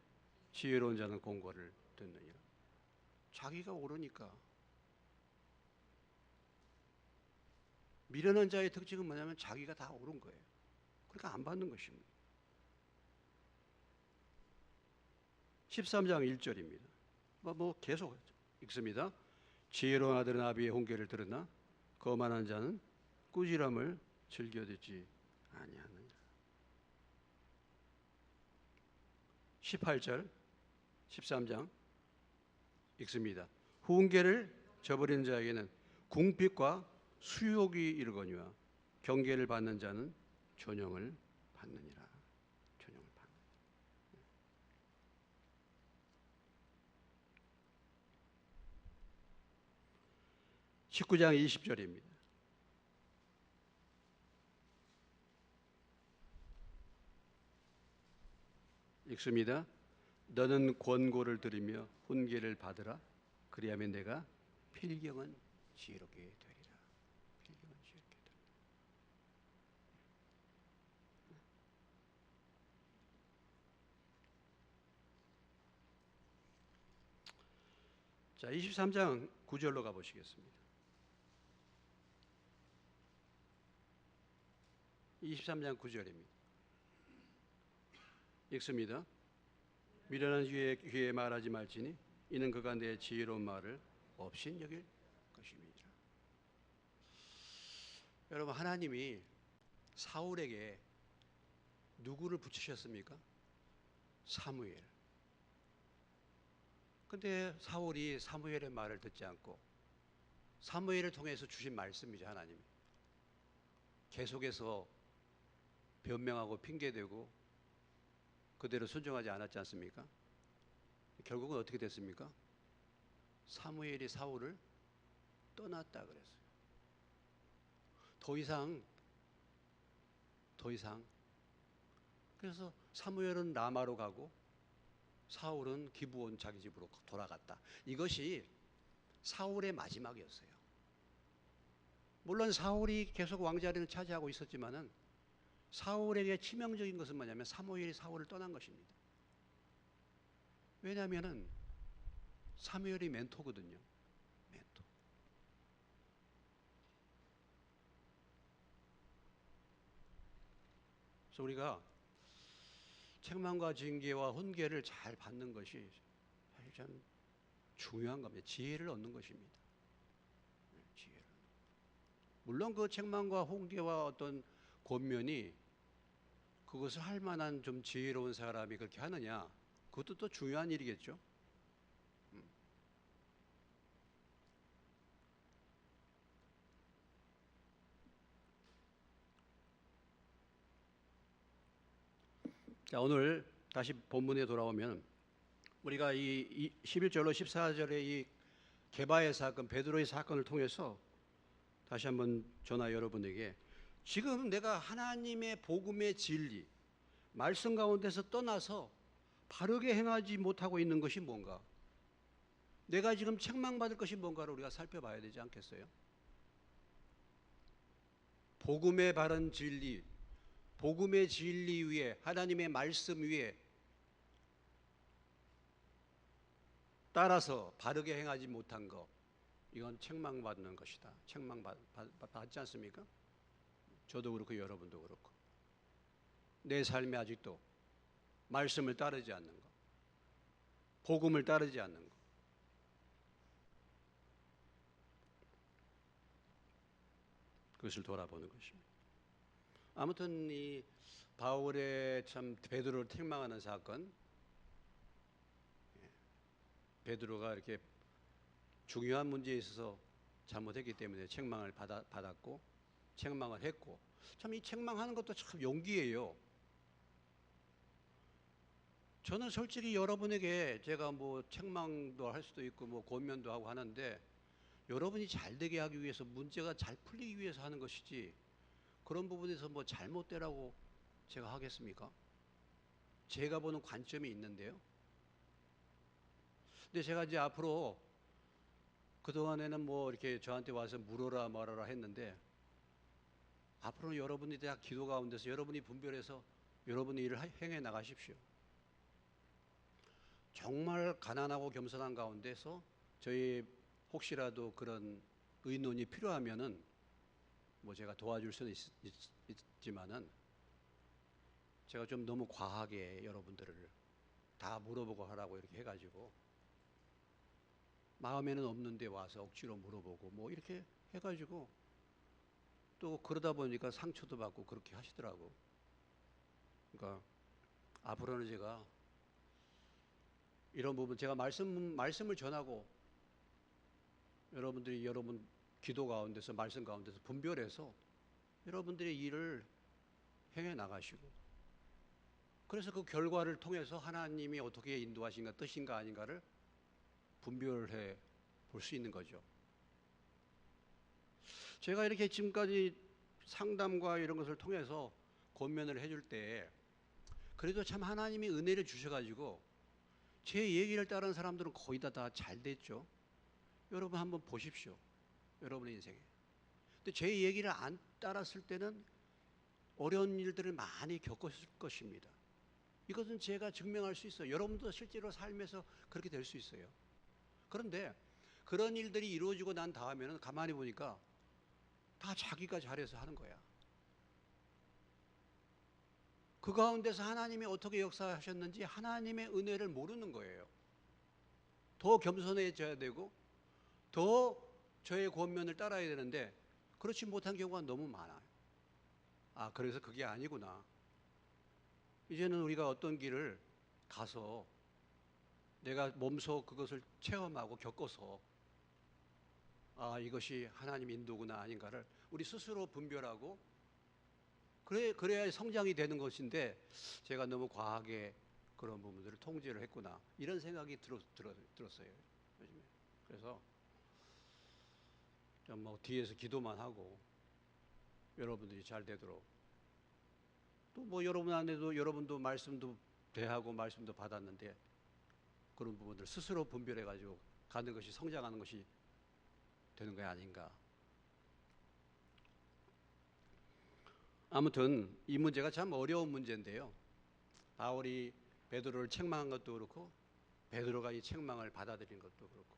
지혜로운 자는 공고를 듣느니라. 자기가 옳으니까. 미련한 자의 특징은 뭐냐면 자기가 다 옳은 거예요. 그러니까 안 받는 것입니다. 13장 1절입니다. 계속 읽습니다. 지혜로운 아들은 아비의 훈계를 들으나 거만한 자는 꾸지람을 즐겨 듣지 아니하느니라. 18절 13장 읽습니다. 훈계를 저버리는 자에게는 궁핍과 수욕이 이르거니와 경계를 받는 자는 존영을 받느니라. 존영을 받느니라. 19장 20절입니다. 읽습니다. 너는 권고를 들으며 훈계를 받으라. 그리하면 내가 필경은 지혜롭게 되리라. 필경은 지혜롭게 되리라. 자, 23장 9절로 가보시겠습니다. 23장 9절입니다. 읽습니다. 미련한 귀에 말하지 말지니 이는 그가 내 지혜로운 말을 없인 여길 것입니다. 여러분, 하나님이 사울에게 누구를 붙이셨습니까? 사무엘. 근데 사울이 사무엘의 말을 듣지 않고 사무엘을 통해서 주신 말씀이죠. 하나님이 계속해서 변명하고 핑계대고 그대로 순종하지 않았지 않습니까? 결국은 어떻게 됐습니까? 사무엘이 사울을 떠났다 그랬어요. 더 이상. 그래서 사무엘은 라마로 가고 사울은 기브온 자기 집으로 돌아갔다. 이것이 사울의 마지막이었어요. 물론 사울이 계속 왕자리를 차지하고 있었지만은 사울에게 치명적인 것은 뭐냐면 사무엘이 사울을 떠난 것입니다. 왜냐하면은 사무엘이 멘토거든요. 멘토. 그래서 우리가 책망과 징계와 훈계를 잘 받는 것이 사실 참 중요한 겁니다. 지혜를 얻는 것입니다. 지혜를. 물론 그 책망과 훈계와 어떤 권면이 그것을 할 만한 좀 지혜로운 사람이 그렇게 하느냐, 그것도 또 중요한 일이겠죠. 자, 오늘 다시 본문에 돌아오면 우리가 이 11절로 14절의 이 게바의 사건, 베드로의 사건을 통해서 다시 한번 저나 여러분에게 지금 내가 하나님의 복음의 진리, 말씀 가운데서 떠나서 바르게 행하지 못하고 있는 것이 뭔가, 내가 지금 책망받을 것이 뭔가를 우리가 살펴봐야 되지 않겠어요? 복음의 바른 진리, 복음의 진리 위에, 하나님의 말씀 위에 따라서 바르게 행하지 못한 것, 이건 책망받는 것이다. 책망받지 않습니까? 저도 그렇고 여러분도 그렇고. 내 삶에 아직도 말씀을 따르지 않는 것, 복음을 따르지 않는 것, 그것을 돌아보는 것입니다. 아무튼 이 바울의 참 베드로를 책망하는 사건, 베드로가 이렇게 중요한 문제에 있어서 잘못했기 때문에 책망을 받았고 책망을 했고, 참 이 책망하는 것도 참 용기예요. 저는 솔직히 여러분에게 제가 뭐 책망도 할 수도 있고 뭐 권면도 하고 하는데, 여러분이 잘 되게 하기 위해서, 문제가 잘 풀리기 위해서 하는 것이지 그런 부분에서 뭐 잘못되라고 제가 하겠습니까? 제가 보는 관점이 있는데요. 근데 제가 이제 앞으로, 그동안에는 뭐 이렇게 저한테 와서 물어라 말아라 했는데, 앞으로는 여러분이 다 기도 가운데서 여러분이 분별해서 여러분의 일을 행해 나가십시오. 정말 가난하고 겸손한 가운데서 저희 혹시라도 그런 의논이 필요하면은 뭐 제가 도와줄 수는 있지만은, 제가 좀 너무 과하게 여러분들을 다 물어보고 하라고 이렇게 해가지고, 마음에는 없는데 와서 억지로 물어보고 뭐 이렇게 해가지고 또 그러다 보니까 상처도 받고 그렇게 하시더라고. 그러니까 앞으로는 제가 이런 부분, 제가 말씀을 전하고 여러분들이 여러분 기도 가운데서, 말씀 가운데서 분별해서 여러분들의 일을 행해 나가시고, 그래서 그 결과를 통해서 하나님이 어떻게 인도하신가, 뜻인가 아닌가를 분별해 볼 수 있는 거죠. 제가 이렇게 지금까지 상담과 이런 것을 통해서 권면을 해줄 때, 그래도 참 하나님이 은혜를 주셔가지고 제 얘기를 따르는 사람들은 거의 다 잘 됐죠. 여러분 한번 보십시오. 여러분의 인생에. 근데 제 얘기를 안 따랐을 때는 어려운 일들을 많이 겪었을 것입니다. 이것은 제가 증명할 수 있어요. 여러분도 실제로 삶에서 그렇게 될 수 있어요. 그런데 그런 일들이 이루어지고 난 다음에는 가만히 보니까 다 자기가 잘해서 하는 거야. 그 가운데서 하나님이 어떻게 역사하셨는지 하나님의 은혜를 모르는 거예요. 더 겸손해져야 되고 더 저의 권면을 따라야 되는데 그렇지 못한 경우가 너무 많아요. 아, 그래서 그게 아니구나. 이제는 우리가 어떤 길을 가서 내가 몸소 그것을 체험하고 겪어서, 아, 이것이 하나님 인도구나 아닌가를 우리 스스로 분별하고, 그래야 성장이 되는 것인데, 제가 너무 과하게 그런 부분들을 통제를 했구나, 이런 생각이 들었어요, 요즘에. 그래서 좀 뭐 뒤에서 기도만 하고 여러분들이 잘 되도록, 또 뭐 여러분 안에도 여러분도 말씀도 대하고 말씀도 받았는데 그런 부분들 스스로 분별해 가지고 가는 것이, 성장하는 것이 되는 게 아닌가. 아무튼 이 문제가 참 어려운 문제인데요. 바울이 베드로를 책망한 것도 그렇고 베드로가 이 책망을 받아들인 것도 그렇고,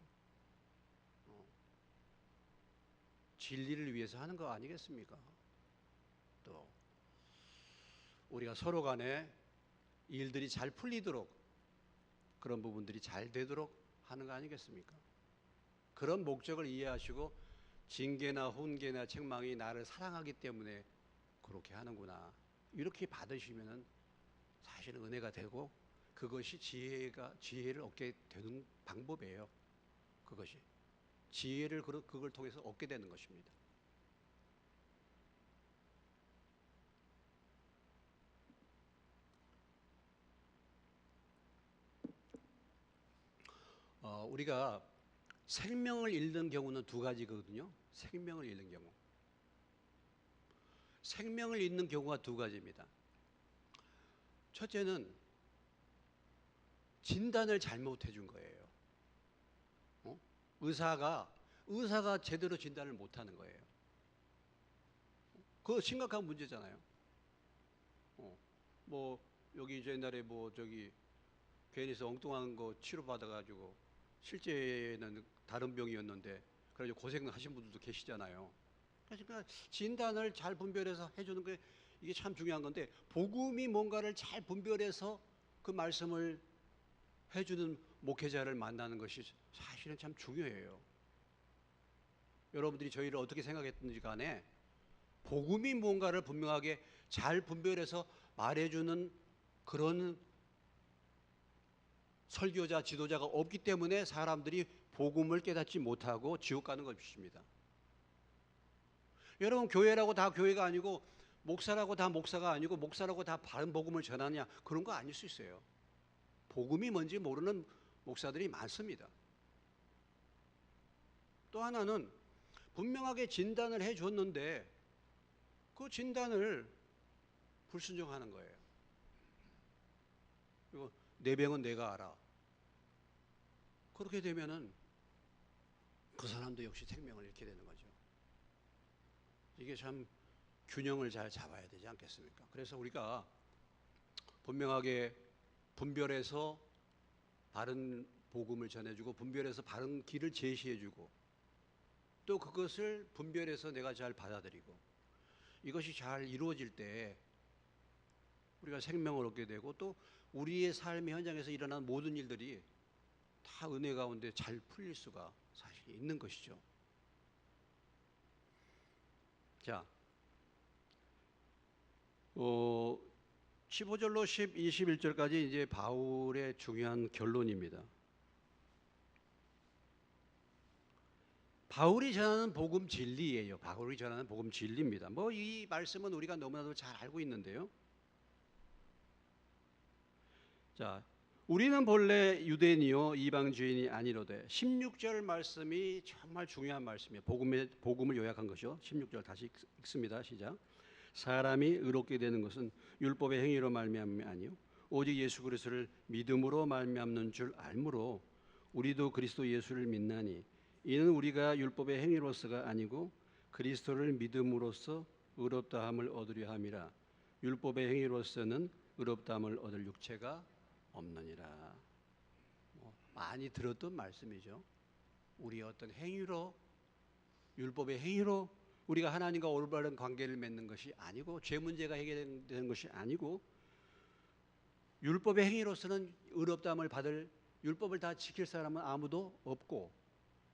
진리를 위해서 하는 거 아니겠습니까? 또 우리가 서로 간에 일들이 잘 풀리도록, 그런 부분들이 잘 되도록 하는 거 아니겠습니까? 그런 목적을 이해하시고 징계나 훈계나 책망이 나를 사랑하기 때문에 그렇게 하는구나, 이렇게 받으시면은 사실은 은혜가 되고, 그것이 지혜를 얻게 되는 방법이에요. 그것이 지혜를 그걸 통해서 얻게 되는 것입니다. 우리가 생명을 잃는 경우는 두 가지거든요. 생명을 잃는 경우. 생명을 잃는 경우가 두 가지입니다. 첫째는 진단을 잘못해 준 거예요. 의사가 제대로 진단을 못하는 거예요. 그거 심각한 문제잖아요. 뭐 여기 이제 옛날에 뭐 저기 괜히서 엉뚱한 거 치료받아가지고 실제는 다른 병이었는데 그래가지고 고생하신 분들도 계시잖아요. 그러니까 진단을 잘 분별해서 해주는 게, 이게 참 중요한 건데, 복음이 뭔가를 잘 분별해서 그 말씀을 해주는 목회자를 만나는 것이 사실은 참 중요해요. 여러분들이 저희를 어떻게 생각했든지 간에 복음이 뭔가를 분명하게 잘 분별해서 말해주는 그런 설교자, 지도자가 없기 때문에 사람들이 복음을 깨닫지 못하고 지옥 가는 것입니다. 여러분, 교회라고 다 교회가 아니고 목사라고 다 목사가 아니고 목사라고 다 바른 복음을 전하냐, 그런 거 아닐 수 있어요. 복음이 뭔지 모르는 목사들이 많습니다. 또 하나는 분명하게 진단을 해줬는데 그 진단을 불순종하는 거예요. 그리고 내 병은 내가 알아. 그렇게 되면은 그 사람도 역시 생명을 잃게 되는 거죠. 이게 참 균형을 잘 잡아야 되지 않겠습니까? 그래서 우리가 분명하게 분별해서 바른 복음을 전해주고 분별해서 바른 길을 제시해주고 또 그것을 분별해서 내가 잘 받아들이고 이것이 잘 이루어질 때 우리가 생명을 얻게 되고 또 우리의 삶의 현장에서 일어나는 모든 일들이 다 은혜 가운데 잘 풀릴 수가 사실 있는 것이죠. 자, 15절로 21절까지 이제 바울의 중요한 결론입니다. 바울이 전하는 복음 진리예요. 바울이 전하는 복음 진리입니다. 뭐 이 말씀은 우리가 너무나도 잘 알고 있는데요. 자, 우리는 본래 유대인이요 이방주인이 아니로되 16절 말씀이 정말 중요한 말씀이에요. 복음을 요약한 것이요. 16절 다시 읽습니다. 시작. 사람이 의롭게 되는 것은 율법의 행위로 말미암음이 아니요 오직 예수 그리스도를 믿음으로 말미암는 줄 알므로 우리도 그리스도 예수를 믿나니 이는 우리가 율법의 행위로서가 아니고 그리스도를 믿음으로써 의롭다함을 얻으려 함이라. 율법의 행위로서는 의롭다함을 얻을 육체가 없느니라. 많이 들었던 말씀이죠. 우리의 어떤 행위로, 율법의 행위로 우리가 하나님과 올바른 관계를 맺는 것이 아니고 죄 문제가 해결되는 것이 아니고 율법의 행위로서는 의롭다함을 받을, 율법을 다 지킬 사람은 아무도 없고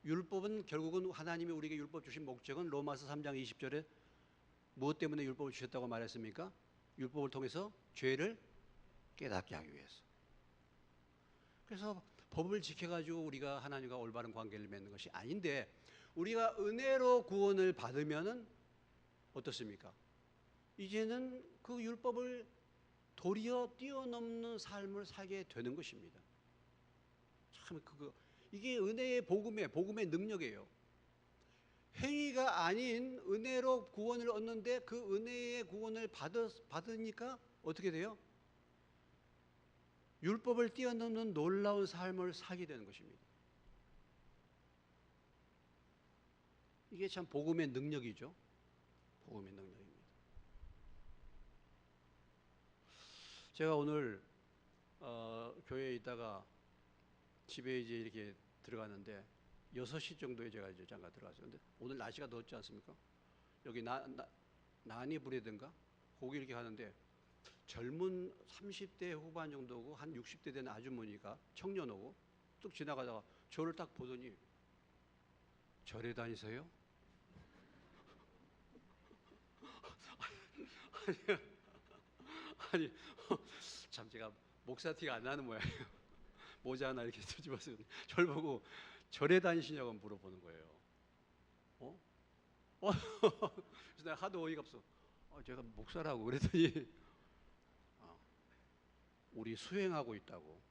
율법은 결국은 하나님이 우리에게 율법 주신 목적은 로마서 3장 20절에 무엇 때문에 율법을 주셨다고 말했습니까? 율법을 통해서 죄를 깨닫게 하기 위해서. 그래서 법을 지켜가지고 우리가 하나님과 올바른 관계를 맺는 것이 아닌데 우리가 은혜로 구원을 받으면은 어떻습니까? 이제는 그 율법을 도리어 뛰어넘는 삶을 살게 되는 것입니다. 참 이게 은혜의 복음의 능력이에요. 행위가 아닌 은혜로 구원을 얻는데 그 은혜의 구원을 받으니까 어떻게 돼요? 율법을 뛰어넘는 놀라운 삶을 살게 되는 것입니다. 이게 참 복음의 능력이죠. 복음의 능력입니다. 제가 오늘 교회에 있다가 집에 이제 이렇게 들어갔는데 6시 정도에 제가 이제 잠깐 들어갔어요. 근데 오늘 날씨가 덥지 않습니까? 여기 난이 브레드인가? 거기 이렇게 가는데 젊은 30대 후반 정도고 한 60대 된 아주머니가 청년하고 뚝 지나가다가 저를 딱 보더니 절에 다니세요? 아니 참 제가 목사 티가 안 나는 모양이에요. 모자 하나 이렇게 뒤집어서 저를 보고 절에 다니시냐고 물어보는 거예요. 그래서 내가 하도 어이가 없어. 제가 목사라고 그랬더니 우리 수행하고 있다고.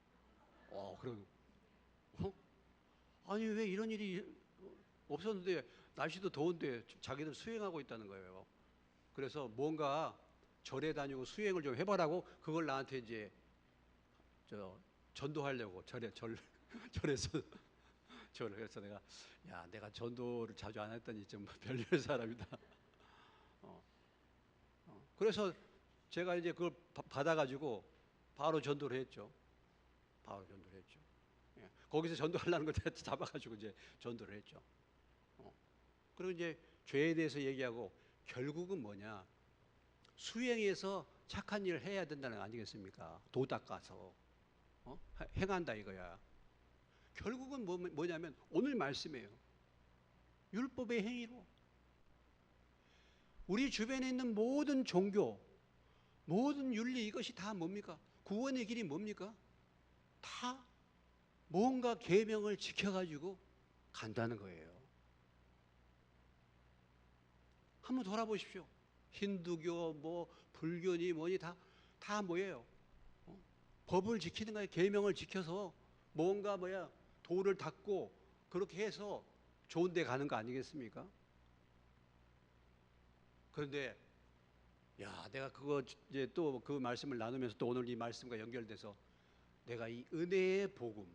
그럼 아니 왜 이런 일이 없었는데 날씨도 더운데 자기들 수행하고 있다는 거예요. 그래서 뭔가 절에 다니고 수행을 좀 해봐라고 그걸 나한테 이제 전도하려고 절에서 그래서 내가 전도를 자주 안 했더니 좀 별별 사람이다. 그래서 제가 이제 그걸 받아가지고 바로 전도를 했죠. 예. 거기서 전도하려는 걸 잡아가지고 이제 전도를 했죠. 그리고 이제 죄에 대해서 얘기하고 결국은 뭐냐? 수행해서 착한 일을 해야 된다는 거 아니겠습니까? 도 닦아서 행한다 이거야. 결국은 뭐냐면 오늘 말씀이에요. 율법의 행위로 우리 주변에 있는 모든 종교, 모든 윤리 이것이 다 뭡니까? 구원의 길이 뭡니까? 다 뭔가 계명을 지켜가지고 간다는 거예요. 한번 돌아보십시오. 힌두교, 뭐 불교니 뭐니 다 뭐예요? 법을 지키는 거예요. 계명을 지켜서 뭔가 도를 닦고 그렇게 해서 좋은 데 가는 거 아니겠습니까? 그런데 내가 그거 이제 또 그 말씀을 나누면서 또 오늘 이 말씀과 연결돼서 내가 이 은혜의 복음,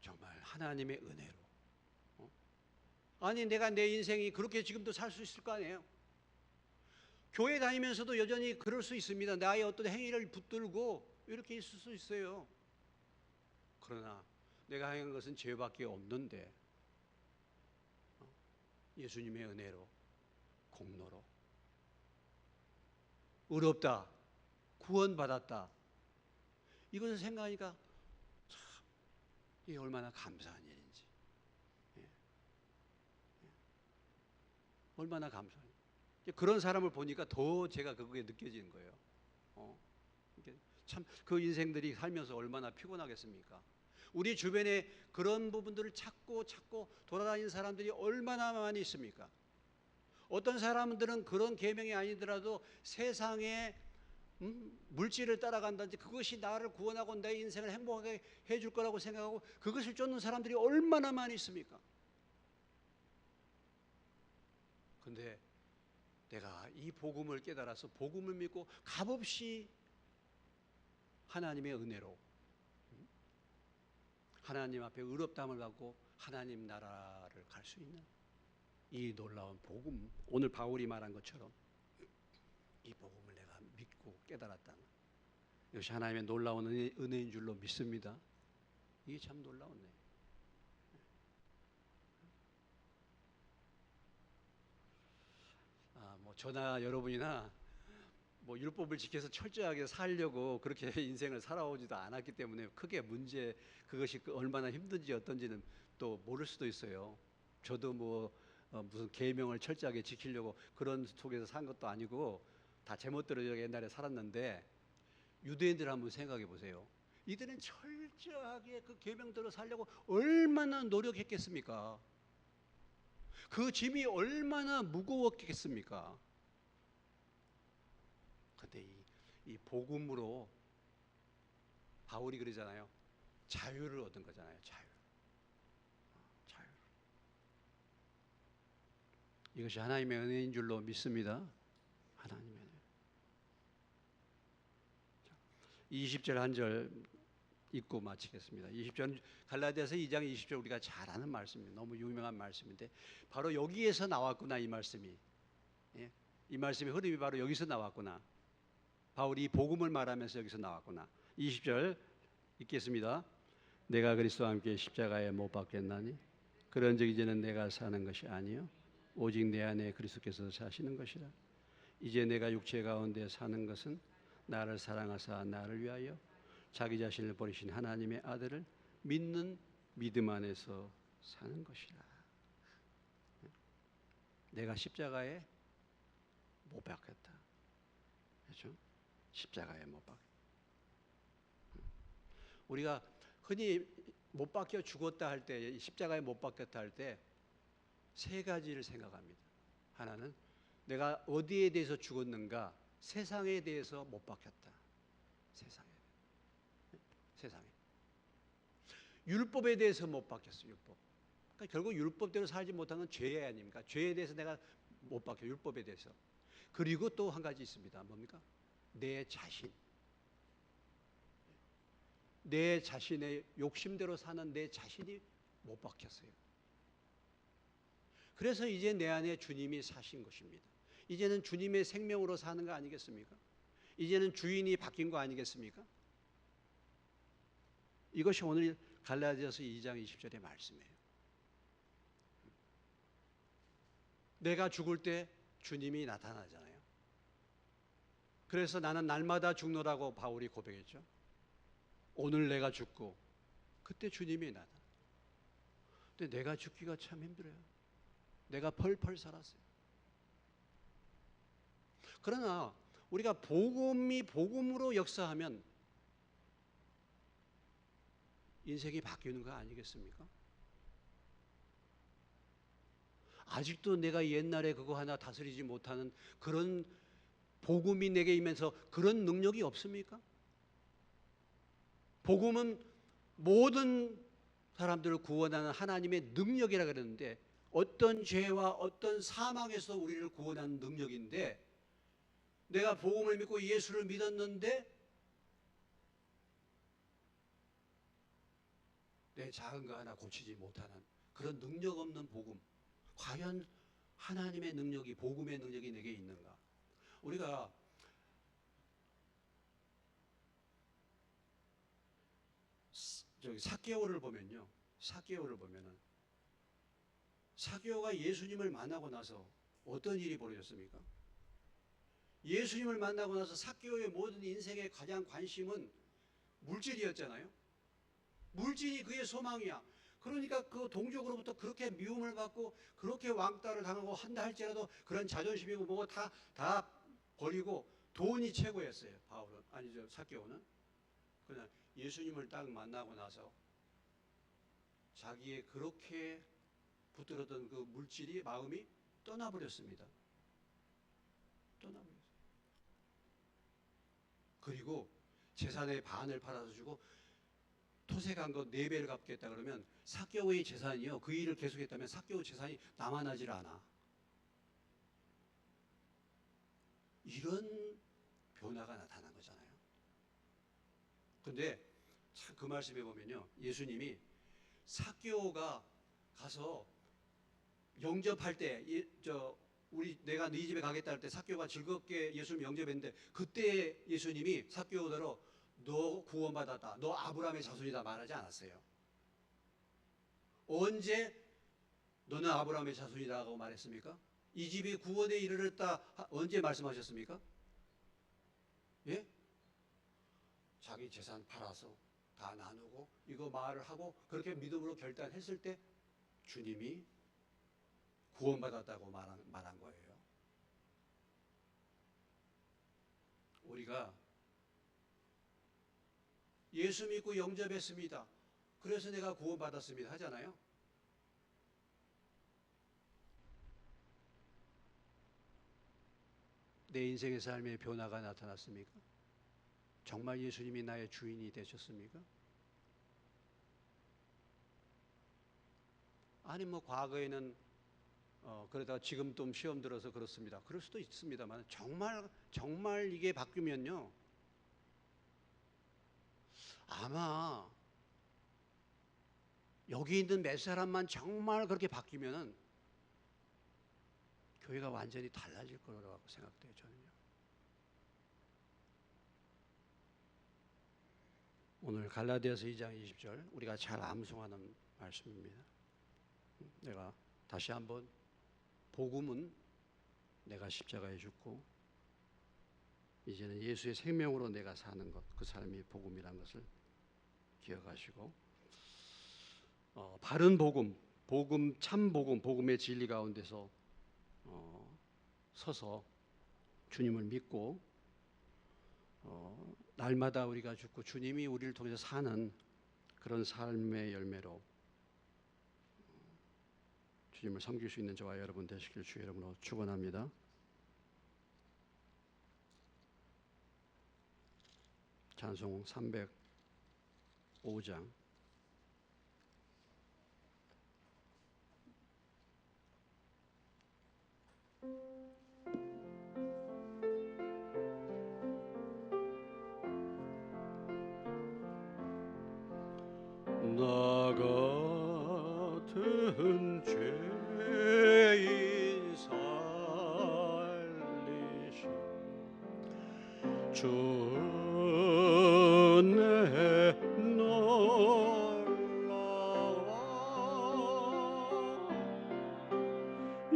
정말 하나님의 은혜로, 아니 내가 내 인생이 그렇게 지금도 살 수 있을 거 아니에요. 교회 다니면서도 여전히 그럴 수 있습니다. 나의 어떤 행위를 붙들고 이렇게 있을 수 있어요. 그러나 내가 행한 것은 죄밖에 없는데 예수님의 은혜로, 공로로 의롭다, 구원받았다, 이것을 생각하니까 참 이게 얼마나 감사한 일인지, 얼마나 감사한 일. 그런 사람을 보니까 더 제가 그게 느껴지는 거예요. 참 그 인생들이 살면서 얼마나 피곤하겠습니까? 우리 주변에 그런 부분들을 찾고 돌아다니는 사람들이 얼마나 많이 있습니까? 어떤 사람들은 그런 계명이 아니더라도 세상에 물질을 따라간다든지 그것이 나를 구원하고 내 인생을 행복하게 해줄 거라고 생각하고 그것을 쫓는 사람들이 얼마나 많이 있습니까? 그런데 내가 이 복음을 깨달아서 복음을 믿고 값없이 하나님의 은혜로 하나님 앞에 의롭다함을 받고 하나님 나라를 갈 수 있는 이 놀라운 복음, 오늘 바울이 말한 것처럼 이 복음을 내가 믿고 깨달았다는 이것이 하나님의 놀라운 은혜인 줄로 믿습니다. 이게 참 놀라운 네. 저나 여러분이나 율법을 지켜서 철저하게 살려고 그렇게 인생을 살아오지도 않았기 때문에 크게 그것이 얼마나 힘든지 어떤지는 또 모를 수도 있어요. 저도 무슨 계명을 철저하게 지키려고 그런 속에서 산 것도 아니고 다 제멋대로 옛날에 살았는데 유대인들 한번 생각해 보세요. 이들은 철저하게 그 계명대로 살려고 얼마나 노력했겠습니까? 그 짐이 얼마나 무거웠겠습니까? 그런데 이 복음으로 바울이 그러잖아요. 자유를 얻은 거잖아요. 자유. 이것이 하나님의 은혜인 줄로 믿습니다. 하나님의 은혜. 20절 한 절 읽고 마치겠습니다. 20절 갈라디아서 2장 20절 우리가 잘 아는 말씀입니다. 너무 유명한 말씀인데 바로 여기에서 나왔구나 이 말씀이. 이 말씀의 흐름이 바로 여기서 나왔구나. 바울이 복음을 말하면서 여기서 나왔구나. 20절 읽겠습니다. 내가 그리스도와 함께 십자가에 못 박혔나니 그런즉 이제는 내가 사는 것이 아니요 오직 내 안에 그리스도께서 사시는 것이라. 이제 내가 육체 가운데 사는 것은 나를 사랑하사 나를 위하여 자기 자신을 버리신 하나님의 아들을 믿는 믿음 안에서 사는 것이라. 내가 십자가에 못 박혔다. 그렇죠? 십자가에 못 박혔다. 우리가 흔히 못 박혀 죽었다 할 때, 십자가에 못 박혔다 할 때 세 가지를 생각합니다. 하나는 내가 어디에 대해서 죽었는가? 세상에 대해서 못 박혔다. 세상에. 율법에 대해서 못 박혔어요. 율법. 그러니까 결국 율법대로 살지 못한 건 죄 아닙니까? 죄에 대해서 내가 못 박혀. 율법에 대해서. 그리고 또 한 가지 있습니다. 뭡니까? 내 자신. 내 자신의 욕심대로 사는 내 자신이 못 박혔어요. 그래서 이제 내 안에 주님이 사신 것입니다. 이제는 주님의 생명으로 사는 거 아니겠습니까? 이제는 주인이 바뀐 거 아니겠습니까? 이것이 오늘 갈라디아서 2장 20절의 말씀이에요. 내가 죽을 때 주님이 나타나잖아요. 그래서 나는 날마다 죽노라고 바울이 고백했죠. 오늘 내가 죽고 그때 주님이 나타나. 근데 내가 죽기가 참 힘들어요. 내가 펄펄 살았어요. 그러나 우리가 복음으로 역사하면 인생이 바뀌는 거 아니겠습니까? 아직도 내가 옛날에 그거 하나 다스리지 못하는 그런 복음이 내게 임해서 그런 능력이 없습니까? 복음은 모든 사람들을 구원하는 하나님의 능력이라 그러는데, 어떤 죄와 어떤 사망에서 우리를 구원하는 능력인데, 내가 복음을 믿고 예수를 믿었는데 내 작은 거 하나 고치지 못하는 그런 능력 없는 복음, 과연 하나님의 능력이, 복음의 능력이 내게 있는가? 우리가 삭개오를 보면요, 삭개오를 보면은 삭개오가 예수님을 만나고 나서 어떤 일이 벌어졌습니까? 예수님을 만나고 나서 삭개오의 모든 인생의 가장 관심은 물질이었잖아요. 물질이 그의 소망이야. 그러니까 그 동족으로부터 그렇게 미움을 받고 그렇게 왕따를 당하고 한다 할지라도 그런 자존심이고 뭐고 다 버리고 돈이 최고였어요. 바울은, 아니죠, 삭개오는. 그러나 예수님을 딱 만나고 나서 자기의 그렇게 붙들었던 그 물질이, 마음이 떠나버렸습니다. 떠나버렸어요. 그리고 재산의 반을 팔아서 주고 토색한 거 4배를 갚겠다 그러면 삭개오의 재산이요, 그 일을 계속했다면 삭개오 재산이 남아나질 않아. 이런 변화가 나타난 거잖아요. 근데 참 그 말씀에 보면요, 예수님이 삭개오가 가서 영접할 때, 내가 네 집에 가겠다 할 때 삭개오가 즐겁게 예수님 영접했는데, 그때 예수님이 삭개오더러 너 구원받았다, 너 아브라함의 자손이다 말하지 않았어요. 언제 너는 아브라함의 자손이라고 말했습니까? 이 집이 구원에 이르렀다 언제 말씀하셨습니까? 예? 자기 재산 팔아서 다 나누고 이거 말을 하고 그렇게 믿음으로 결단했을 때 주님이 구원받았다고 말한 거예요. 우리가 예수 믿고 영접했습니다, 그래서 내가 구원받았습니다 하잖아요. 내 인생의 삶의 변화가 나타났습니까? 정말 예수님이 나의 주인이 되셨습니까? 아니 뭐 과거에는 그러다가 지금 좀 시험 들어서 그렇습니다, 그럴 수도 있습니다만, 정말 이게 바뀌면요, 아마 여기 있는 몇 사람만 정말 그렇게 바뀌면은 교회가 완전히 달라질 거라고 생각돼요, 저는요. 오늘 갈라디아서 2장 20절 우리가 잘 암송하는 말씀입니다. 내가 다시 한번, 복음은 내가 십자가에 죽고 이제는 예수의 생명으로 내가 사는 것, 그 삶이 복음이라는 것을 기억하시고, 바른 복음, 참 복음, 복음의 진리 가운데서 서서 주님을 믿고 날마다 우리가 죽고 주님이 우리를 통해서 사는 그런 삶의 열매로 주님을 섬길 수 있는 저와 여러분 되시길 주의 이름으로 축원합니다. 찬송 305장 나 같은 죄인 살리신 주 은혜 놀라워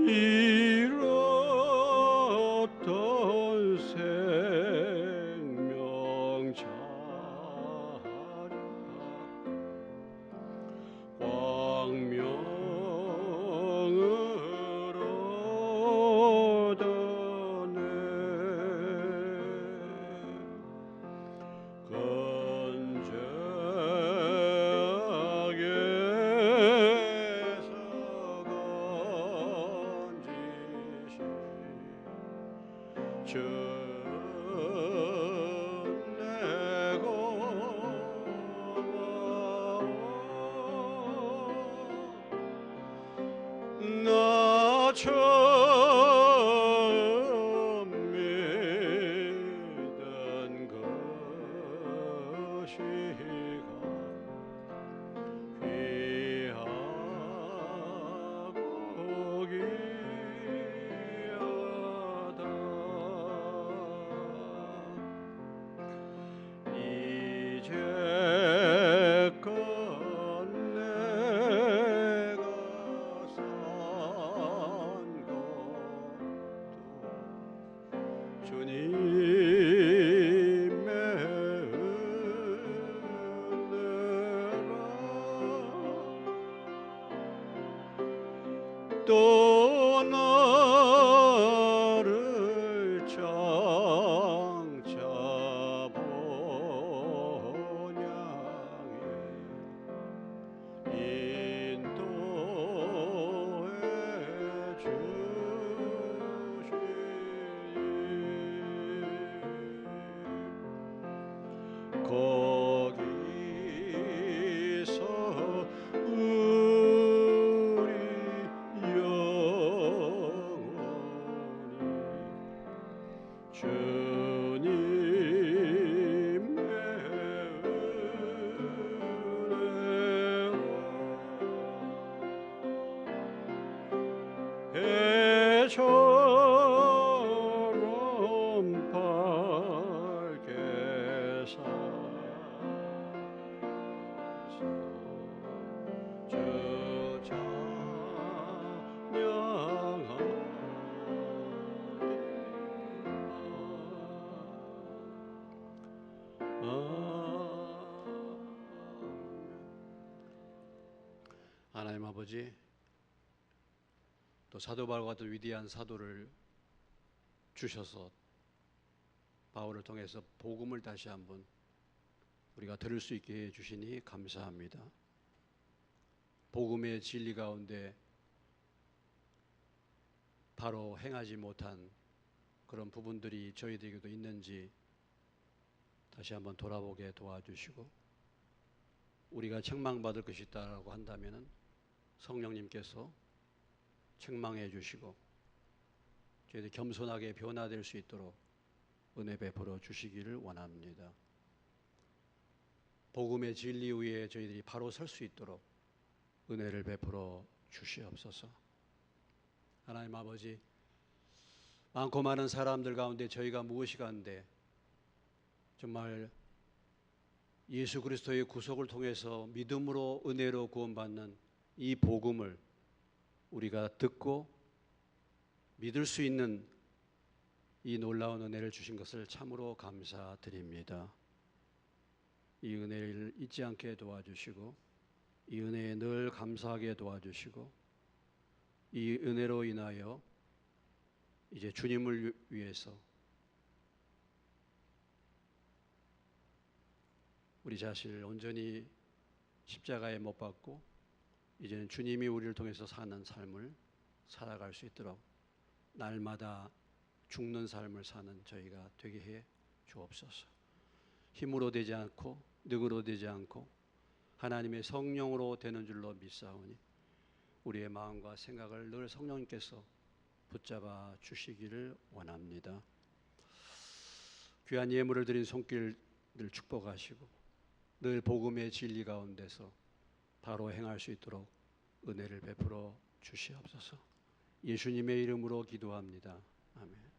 잃었던 생명 찾아 광명을 얻어내 처음 믿은 것이가 귀하고 귀하다. 이제껏 내가 산 것도 주님의 은혜라. 또 나를 장차 본향에 인도해 주시니 거기서 우리 영혼이 주님의 은혜로 해처럼 밝게 살아서 주 하나님 아버지, 또 사도 바울과 같은 위대한 사도를 주셔서 바울을 통해서 복음을 다시 한번 우리가 들을 수 있게 해주시니 감사합니다. 복음의 진리 가운데 바로 행하지 못한 그런 부분들이 저희들에게도 있는지 다시 한번 돌아보게 도와주시고, 우리가 책망받을 것이 있다고 한다면 성령님께서 책망해 주시고 저희들 겸손하게 변화될 수 있도록 은혜 베풀어 주시기를 원합니다. 복음의 진리 위에 저희들이 바로 설 수 있도록 은혜를 베풀어 주시옵소서. 하나님 아버지, 많고 많은 사람들 가운데 저희가 무엇이 가운데 정말 예수 그리스도의 구속을 통해서 믿음으로 은혜로 구원받는 이 복음을 우리가 듣고 믿을 수 있는 이 놀라운 은혜를 주신 것을 참으로 감사드립니다. 이 은혜를 잊지 않게 도와주시고 이 은혜에 늘 감사하게 도와주시고 이 은혜로 인하여 이제 주님을 위해서 우리 자신을 온전히 십자가에 못 박고 이제는 주님이 우리를 통해서 사는 삶을 살아갈 수 있도록 날마다 죽는 삶을 사는 저희가 되게 해 주옵소서. 힘으로 되지 않고 능으로 되지 않고 하나님의 성령으로 되는 줄로 믿사오니 우리의 마음과 생각을 늘 성령님께서 붙잡아 주시기를 원합니다. 귀한 예물을 드린 손길을 축복하시고 늘 복음의 진리 가운데서 바로 행할 수 있도록 은혜를 베풀어 주시옵소서. 예수님의 이름으로 기도합니다. 아멘.